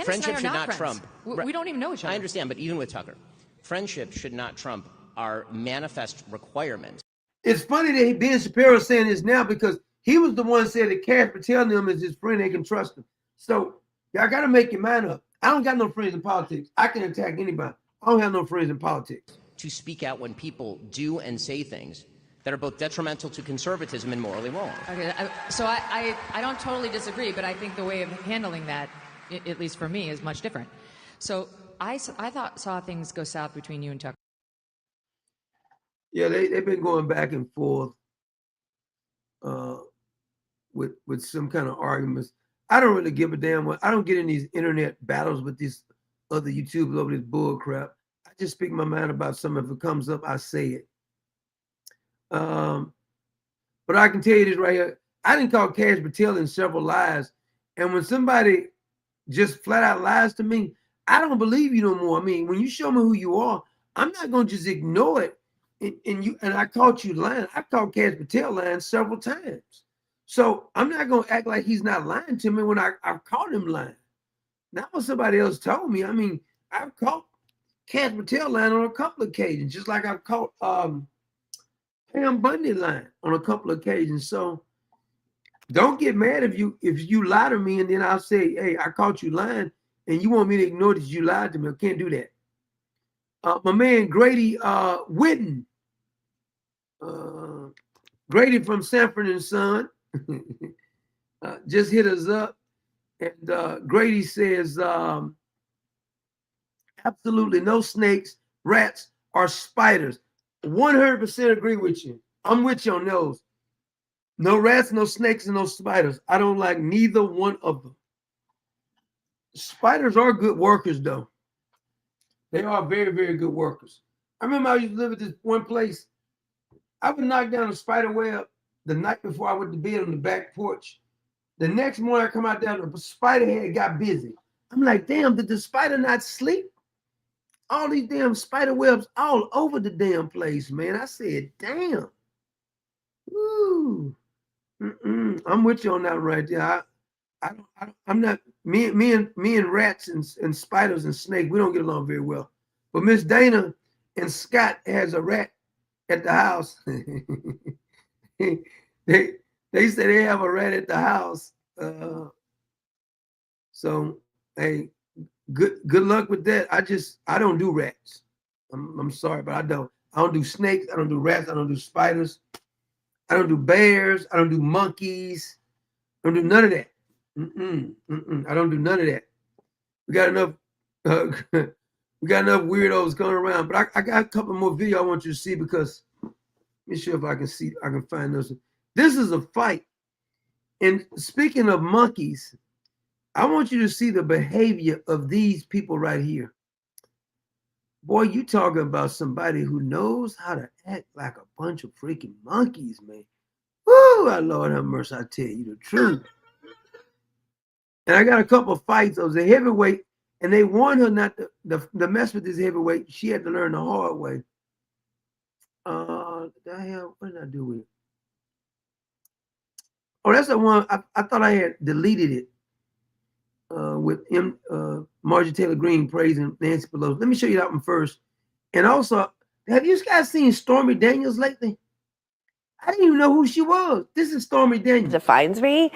friendship should not trump. We don't even know each other. I understand, but even with Tucker, friendship should not trump our manifest requirements. It's funny that Ben Shapiro is saying this now because he was the one saying that Kash Patel them is his friend, they can trust him. So y'all got to make your mind up. I don't got no friends in politics. I can attack anybody. I don't have no friends in politics. To speak out when people do and say things that are both detrimental to conservatism and morally wrong. Okay, so I don't totally disagree, but I think the way of handling that, at least for me, is much different. So I saw things go south between you and Tucker. Yeah, they've been going back and forth with some kind of arguments. I don't really give a damn. I don't get in these internet battles with these other YouTubers over this bull crap. I just speak my mind about something. If it comes up, I say it. But I can tell you this right here. I didn't call Kash Patel in several lies. And when somebody just flat out lies to me, I don't believe you no more. I mean, when you show me who you are, I'm not going to just ignore it. And I caught you lying. I caught Kash Patel lying several times. So I'm not going to act like he's not lying to me when I caught him lying. Not what somebody else told me. I mean, I've caught Kash Patel lying on a couple of occasions, just like I've caught Pam Bundy lying on a couple of occasions. So don't get mad if you lie to me and then I'll say, hey, I caught you lying and you want me to ignore that you lied to me. I can't do that. My man Grady Whitten, Grady from Sanford and Son, just hit us up. And Grady says, absolutely no snakes, rats, or spiders. 100% agree with you. I'm with you on those. No rats, no snakes, and no spiders. I don't like neither one of them. Spiders are good workers, though. They are very, very good workers. I remember I used to live at this one place. I would knock down a spider web the night before I went to bed on the back porch. The next morning I come out there, the spider head got busy. I'm like, damn, did the spider not sleep? All these damn spider webs all over the damn place, man. I said, damn. Ooh. I'm with you on that right there. I'm not, me and rats and spiders and snakes, we don't get along very well. But Miss Dana and Scott has a rat at the house. They say they have a rat at the house. So, hey, good luck with that. I don't do rats. I'm sorry, but I don't do snakes. I don't do rats. I don't do spiders. I don't do bears. I don't do monkeys. I don't do none of that. I don't do none of that. We got enough. We got enough weirdos going around. But I got a couple more videos I want you to see because let me see if I can see. I can find those. This is a fight. And speaking of monkeys, I want you to see the behavior of these people right here. Boy, you talking about somebody who knows how to act like a bunch of freaking monkeys, man. Woo, our Lord have mercy, I tell you the truth. And I got a couple of fights. I was a heavyweight, and they warned her not to mess with this heavyweight. She had to learn the hard way. What did I do with it? Oh, that's the one. I thought I had deleted it with Marjorie Taylor Greene praising Nancy Pelosi. Let me show you that one first. And also, have you guys seen Stormy Daniels lately? I didn't even know who she was. This is Stormy Daniels. Defines me.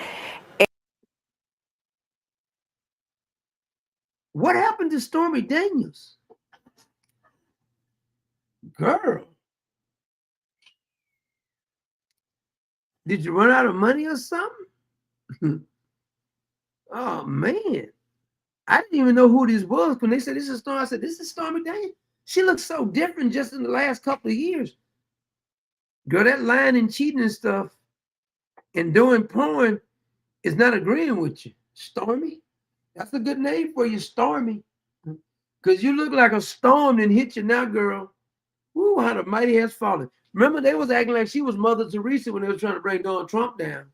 What happened to Stormy Daniels? Girl. Did you run out of money or something? Oh, man. I didn't even know who this was. When they said this is Stormy, I said, this is Stormy Daniels. She looks so different just in the last couple of years. Girl, that lying and cheating and stuff and doing porn is not agreeing with you. Stormy? That's a good name for you, Stormy. Because you look like a storm and hit you now, girl. Ooh, how the mighty has fallen. Remember, they was acting like she was Mother Teresa when they were trying to bring Donald Trump down.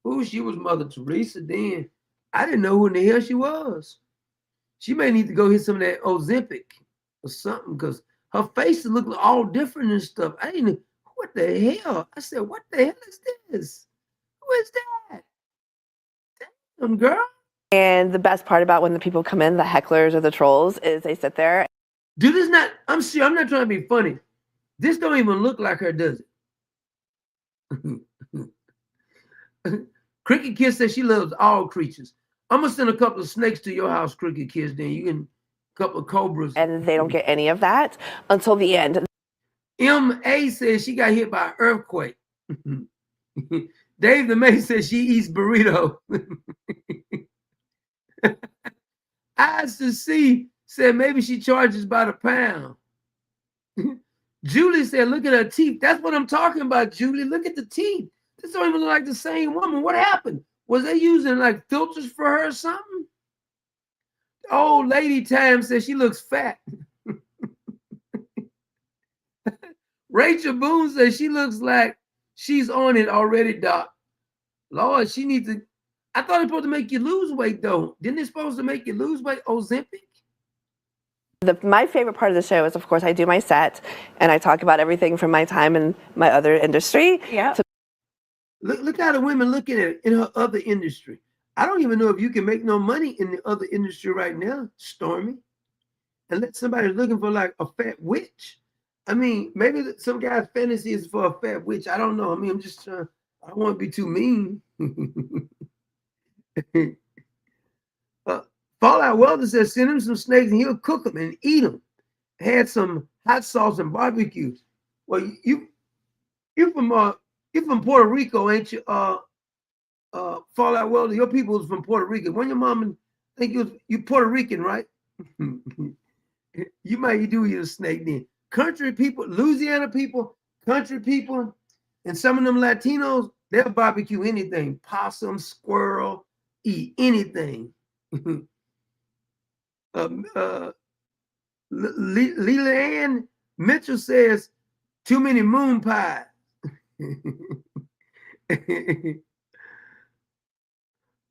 Ooh, she was Mother Teresa then. I didn't know who in the hell she was. She may need to go hit some of that Ozempic or something because her face looked all different and stuff. I didn't know, what the hell? I said, what the hell is this? Who is that? Damn, girl. And the best part about when the people come in, the hecklers or the trolls, is they sit there. Do this not, I'm serious, I'm not trying to be funny. This don't even look like her, does it? Cricket Kiss says she loves all creatures. I'm gonna send a couple of snakes to your house, Cricket Kiss, then you can a couple of cobras. And they don't get any of that until the end. M.A. says she got hit by an earthquake. Dave the May says she eats burrito. Eyes to see said maybe she charges by the pound. Julie said, look at her teeth. That's what I'm talking about, Julie. Look at the teeth. This don't even look like the same woman. What happened? Was they using like filters for her or something? Old lady Tam says she looks fat. Rachel Boone says she looks like she's on it already, Doc. Lord, she needs to. I thought it's supposed to make you lose weight, though. Didn't it supposed to make you lose weight? Ozempic? My favorite part of the show is, of course, I do my set and I talk about everything from my time in my other industry. Yeah. Look how the women looking at it in her other industry. I don't even know if you can make no money in the other industry right now, Stormy. Unless somebody's looking for like a fat witch. I mean, maybe some guy's fantasy is for a fat witch. I don't know. I mean, I'm just trying. I don't want to be too mean. Fallout Welder says send him some snakes and he'll cook them and eat them. Had some hot sauce and barbecue. Well, you're from Puerto Rico, ain't you? Fallout Welder, your people is from Puerto Rico. When your mom, I think you Puerto Rican, right? You might do eat a snake then. Country people, Louisiana people, country people, and some of them Latinos, they'll barbecue anything. Possum, squirrel, eat anything. Leland Mitchell says too many moon pies.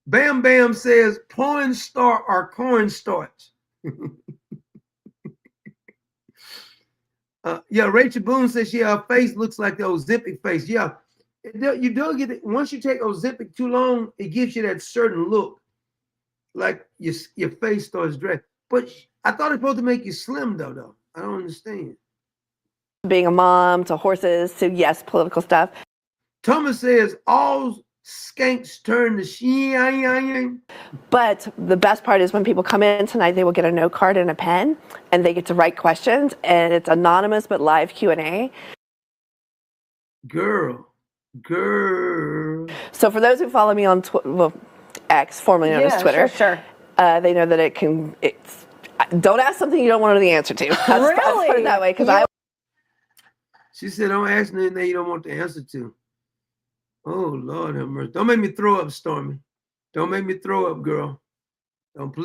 Bam Bam says porn star or cornstarch. Yeah, Rachel Boone says her face looks like the Ozempic face. Yeah, you don't get it. Once you take Ozempic too long, it gives you that certain look, like your face starts dragging. But I thought it's supposed to make you slim, though. I don't understand. Being a mom, to horses, to, yes, political stuff. Thomas says all skanks turn to sheen. But the best part is when people come in tonight, they will get a note card and a pen, and they get to write questions, and it's anonymous but live Q&A. Girl. So for those who follow me on X, formerly known as Twitter, sure. They know that don't ask something you don't want to know the answer to. I'll put it that way, because She said, don't ask anything you don't want the answer to. Oh, Lord have mercy. Don't make me throw up, Stormy. Don't make me throw up, girl. Don't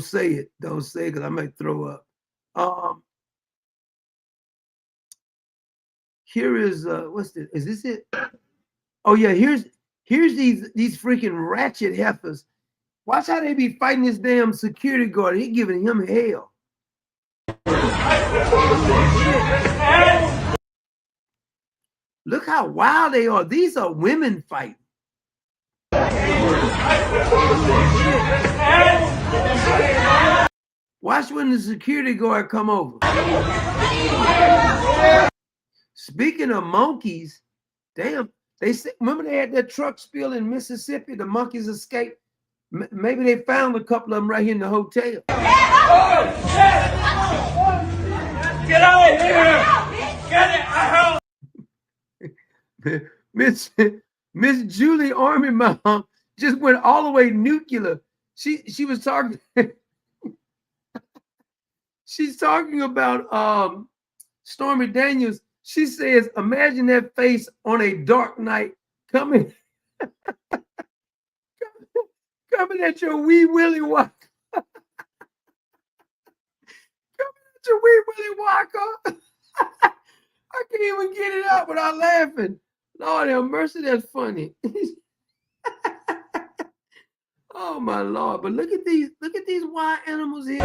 say it. Don't say it, because I might throw up. Here is what's this? Is this it? Oh yeah, here's these freaking ratchet heifers. Watch how they be fighting this damn security guard. He giving him hell. Look how wild they are. These are women fighting. Watch when the security guard come over. Speaking of monkeys, damn, remember they had that truck spill in Mississippi? The monkeys escaped. Maybe they found a couple of them right here in the hotel. Get out of here! Get it out! Miss Julie Army Mom just went all the way nuclear. She was talking. She's talking about Stormy Daniels. She says, imagine that face on a dark night coming at your wee Willie Walker. Coming at your wee Willie Walker. I can't even get it out without laughing. Lord have mercy, that's funny. Oh my Lord! But look at these wild animals here.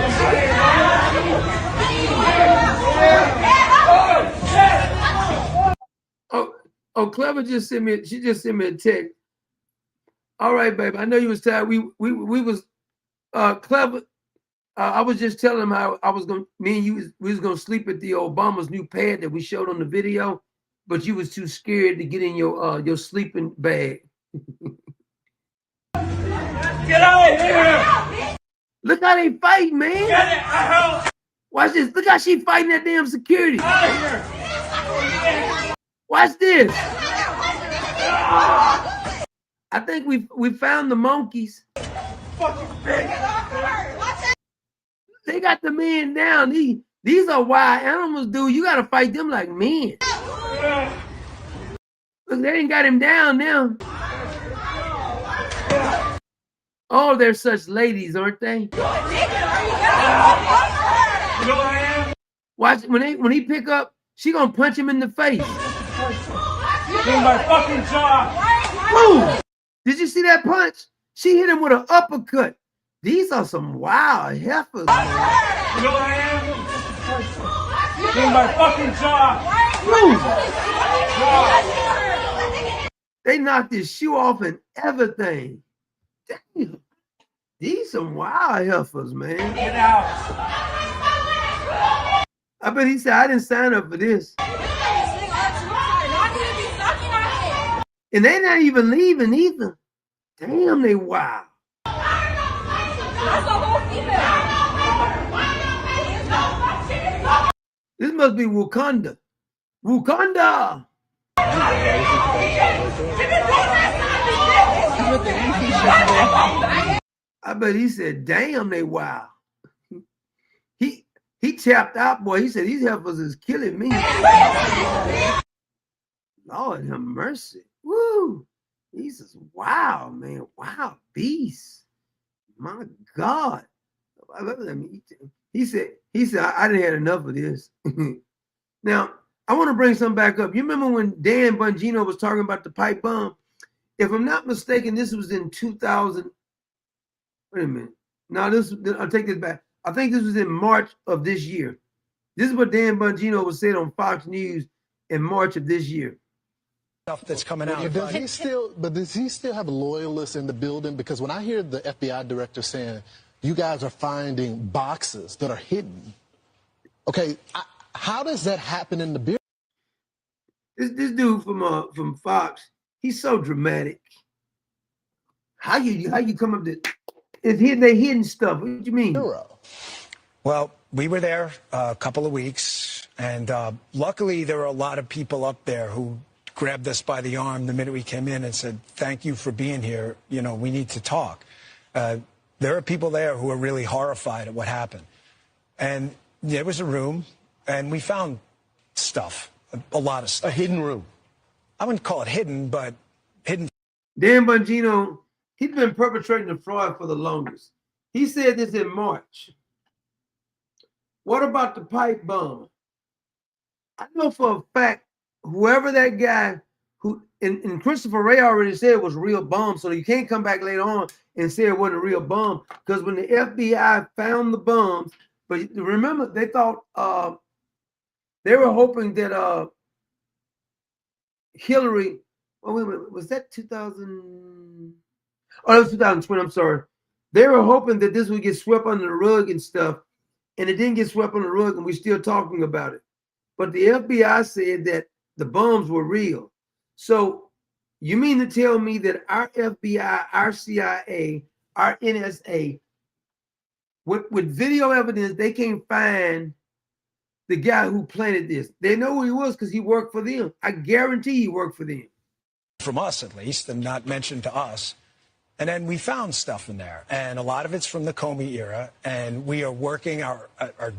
Oh, Clever just sent me. She just sent me a text. All right, baby. I know you was tired. We was Clever. I was just telling him how I was gonna. Me and you we was gonna sleep at the Obama's new pad that we showed on the video, but you was too scared to get in your sleeping bag. Get out of here! Look how they fight, man. Get it out! Watch this. Look how she fighting that damn security. Out of here! Watch this. I think we found the monkeys. They got the men down. These are wild animals, dude. You gotta fight them like men. Look, they ain't got him down now. Oh, they're such ladies, aren't they? Watch when he pick up, she gonna punch him in the face. In my fucking jaw. Boom! Did you see that punch? She hit him with an uppercut. These are some wild heifers. You know what I am? In my fucking jaw. Boom! They knocked his shoe off and everything. Damn. These some wild heifers, man. Get out. I bet he said, I didn't sign up for this. And they're not even leaving either. Damn, they wild. This must be Wakanda. Wakanda! I bet he said, damn, they wild. He tapped out, boy. He said, these heifers is killing me. Lord have mercy. Woo! These is wild, man. Wild beasts. My God. He said, I didn't have enough of this. Now, I want to bring something back up. You remember when Dan Bongino was talking about the pipe bomb? If I'm not mistaken, this was in 2000. Wait a minute. No, I'll take this back. I think this was in March of this year. This is what Dan Bongino was saying on Fox News in March of this year. Stuff that's coming out. Does he still have loyalists in the building? Because when I hear the FBI director saying, you guys are finding boxes that are hidden. Okay, how does that happen in the building? This dude from Fox, he's so dramatic. How you come up to it's hidden? They hidden stuff. What do you mean? Well, we were there a couple of weeks, and luckily there were a lot of people up there who grabbed us by the arm the minute we came in and said, "Thank you for being here. You know, we need to talk." There are people there who are really horrified at what happened. And there was a room, and we found stuff, a lot of stuff. A hidden room. I wouldn't call it hidden, but hidden. Dan Bongino, he's been perpetrating the fraud for the longest. He said this in March. What about the pipe bomb? I know for a fact, whoever that guy who, and Christopher Wray already said it was a real bomb, so you can't come back later on and say it wasn't a real bomb, because when the FBI found the bombs, but remember, they thought they were hoping that Hillary, oh wait a minute, was that 2000? Oh, that was 2020, I'm sorry. They were hoping that this would get swept under the rug and stuff, and it didn't get swept under the rug, and we're still talking about it. But the FBI said that the bombs were real. So you mean to tell me that our FBI, our CIA, our NSA, with video evidence, they can't find the guy who planted this? They know who he was because he worked for them. I guarantee he worked for them. From us, at least, and not mentioned to us. And then we found stuff in there, and a lot of it's from the Comey era, and we are working our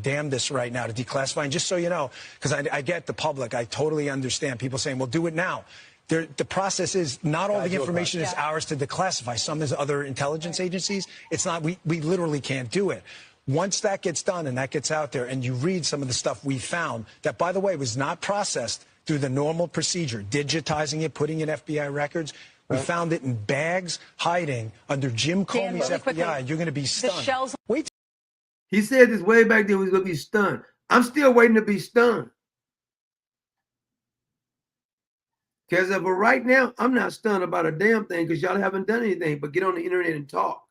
damnedest right now to declassify. And just so you know, because I get the public, I totally understand people saying, well, do it now. The process is not all the information is ours to declassify. Some is other intelligence agencies. It's not, we literally can't do it. Once that gets done and that gets out there, and you read some of the stuff we found, that, by the way, was not processed through the normal procedure, digitizing it, putting in FBI records. We found it in bags, hiding under Jim Comey's FBI. Quickly, you're going to be stunned. Wait. He said this way back then, he was going to be stunned. I'm still waiting to be stunned. Because of right now, I'm not stunned about a damn thing because y'all haven't done anything but get on the internet and talk.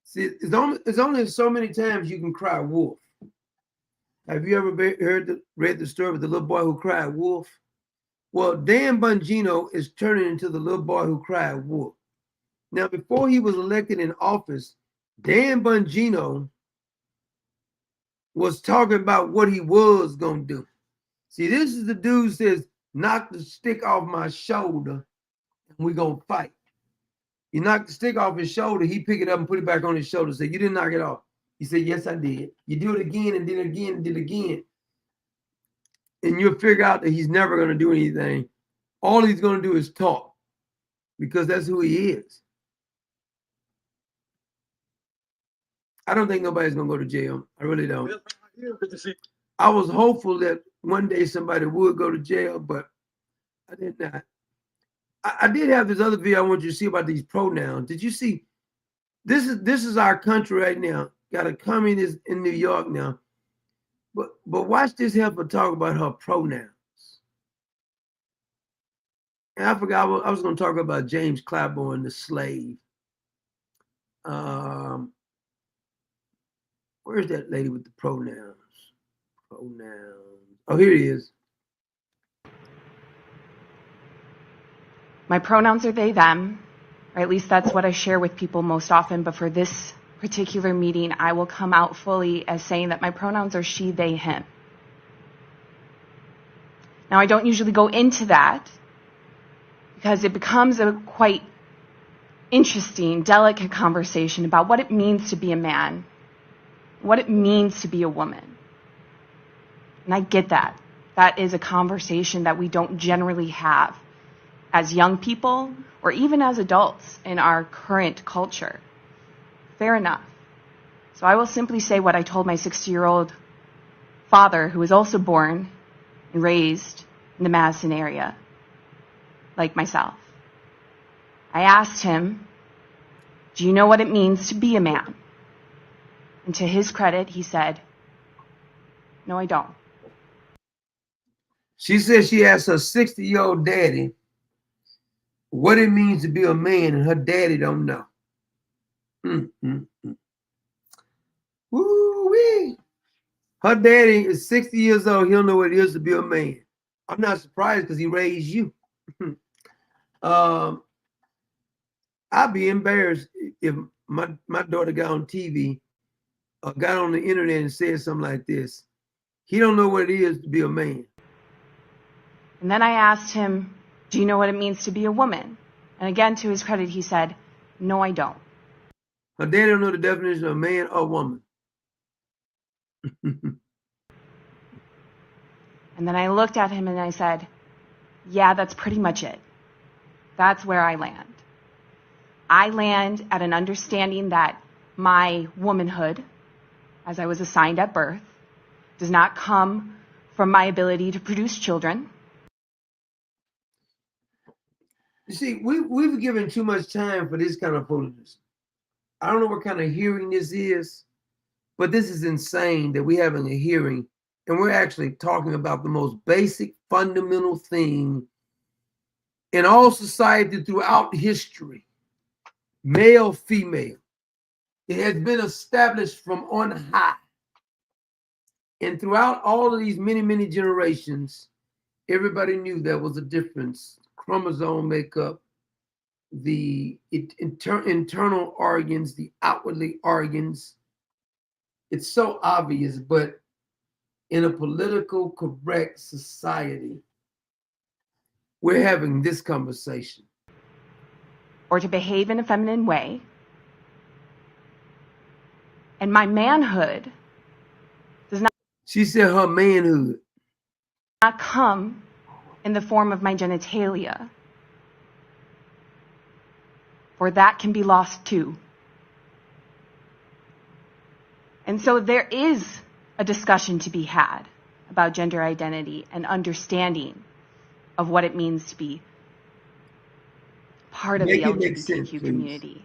See, it's only so many times you can cry wolf. Have you ever read the story of the little boy who cried wolf? Well, Dan Bongino is turning into the little boy who cried wolf. Now, before he was elected in office, Dan Bongino was talking about what he was going to do. See, this is the dude who says, knock the stick off my shoulder, and we're going to fight. You knock the stick off his shoulder, he pick it up and put it back on his shoulder, say, you didn't knock it off. He said, yes, I did. You do it again and did it again and did it again. And you'll figure out that he's never going to do anything. All he's going to do is talk because that's who he is. I don't think nobody's going to go to jail. I really don't. I was hopeful that one day somebody would go to jail, but I did not. I did have this other video I want you to see about these pronouns. Did you see? This is our country right now. Got a communist in New York now. But watch this heifer talk about her pronouns. And I forgot I was going to talk about James Claiborne, the slave. Where's that lady with the pronouns? Oh, here it is. My pronouns are they, them, or at least that's what I share with people most often. But for this particular meeting, I will come out fully as saying that my pronouns are she, they, him. Now, I don't usually go into that because it becomes a quite interesting, delicate conversation about what it means to be a man, what it means to be a woman. And I get that. That is a conversation that we don't generally have as young people or even as adults in our current culture. Fair enough. So I will simply say what I told my 60-year-old father, who was also born and raised in the Madison area, like myself. I asked him, do you know what it means to be a man? And to his credit, he said, no, I don't. She said she asked her 60-year-old daddy what it means to be a man, and her daddy don't know. Woo-wee. Her daddy is 60 years old. He don't know what it is to be a man. I'm not surprised because he raised you. I'd be embarrassed if my daughter got on TV or got on the internet and said something like this. He don't know what it is to be a man. And then I asked him, do you know what it means to be a woman? And again, to his credit, he said, no, I don't. Her daddy don't know the definition of man or woman. And then I looked at him and I said, yeah, that's pretty much it. That's where I land. I land at an understanding that my womanhood, as I was assigned at birth, does not come from my ability to produce children. You see, we've given too much time for this kind of foolishness. I don't know what kind of hearing this is, but this is insane that we're having a hearing and we're actually talking about the most basic, fundamental thing in all society throughout history. Male, female. It has been established from on high. And throughout all of these many, many generations, everybody knew there was a difference. Chromosome makeup, the internal organs, the outwardly organs. It's so obvious, but in a political correct society, we're having this conversation. Or to behave in a feminine way. And my manhood does not. She said her manhood. Not come in the form of my genitalia. For that can be lost too. And so there is a discussion to be had about gender identity and understanding of what it means to be part of the LGBTQ community.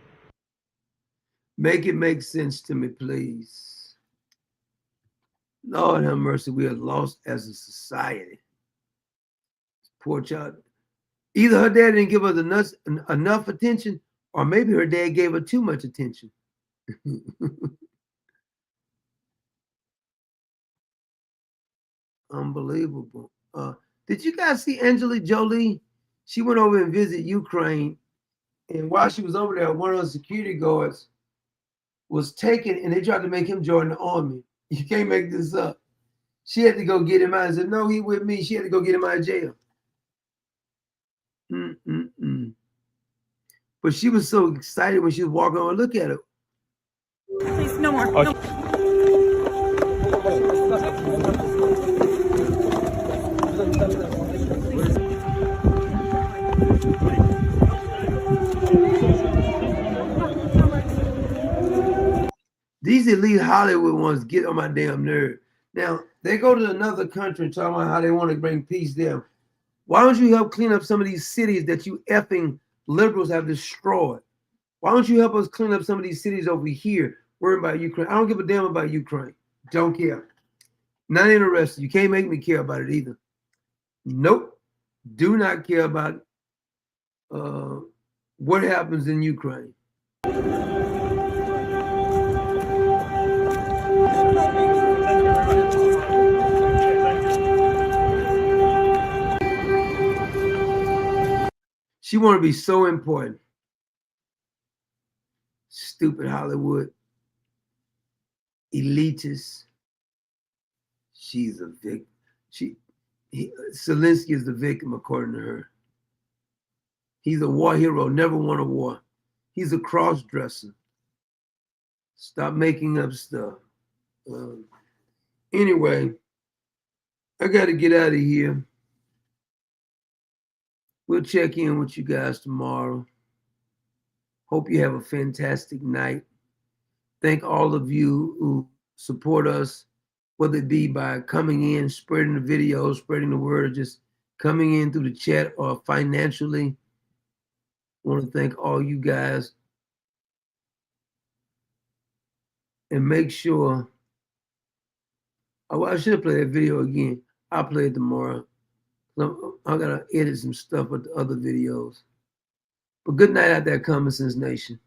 Make it make sense to me, please. Lord have mercy, we are lost as a society. Poor child. Either her dad didn't give us enough attention, or maybe her dad gave her too much attention. Unbelievable. Did you guys see Angela Jolie? She went over and visited Ukraine, and while she was over there, one of the security guards was taken, and they tried to make him join the army. You can't make this up. She had to go get him out. I said, no, he with me. She had to go get him out of jail. But she was so excited when she was walking on. Look at her. Please, no more. Oh. No. These elite Hollywood ones get on my damn nerve. Now, they go to another country and talk about how they want to bring peace there. Why don't you help clean up some of these cities that you effing liberals have destroyed? Why don't you help us clean up some of these cities over here worrying about Ukraine? I don't give a damn about Ukraine. Don't care. Not interested. You can't make me care about it either. Nope. Do not care about what happens in Ukraine. She want to be so important. Stupid Hollywood. Elitist. She's a victim. Zelensky is the victim, according to her. He's a war hero, never won a war. He's a cross-dresser. Stop making up stuff. Anyway, I got to get out of here. We'll check in with you guys tomorrow. Hope you have a fantastic night. Thank all of you who support us, whether it be by coming in, spreading the videos, spreading the word, or just coming in through the chat or financially. I want to thank all you guys. And make sure, I should play that video again. I'll play it tomorrow. I gotta edit some stuff with the other videos. But good night out there, Common Sense Nation.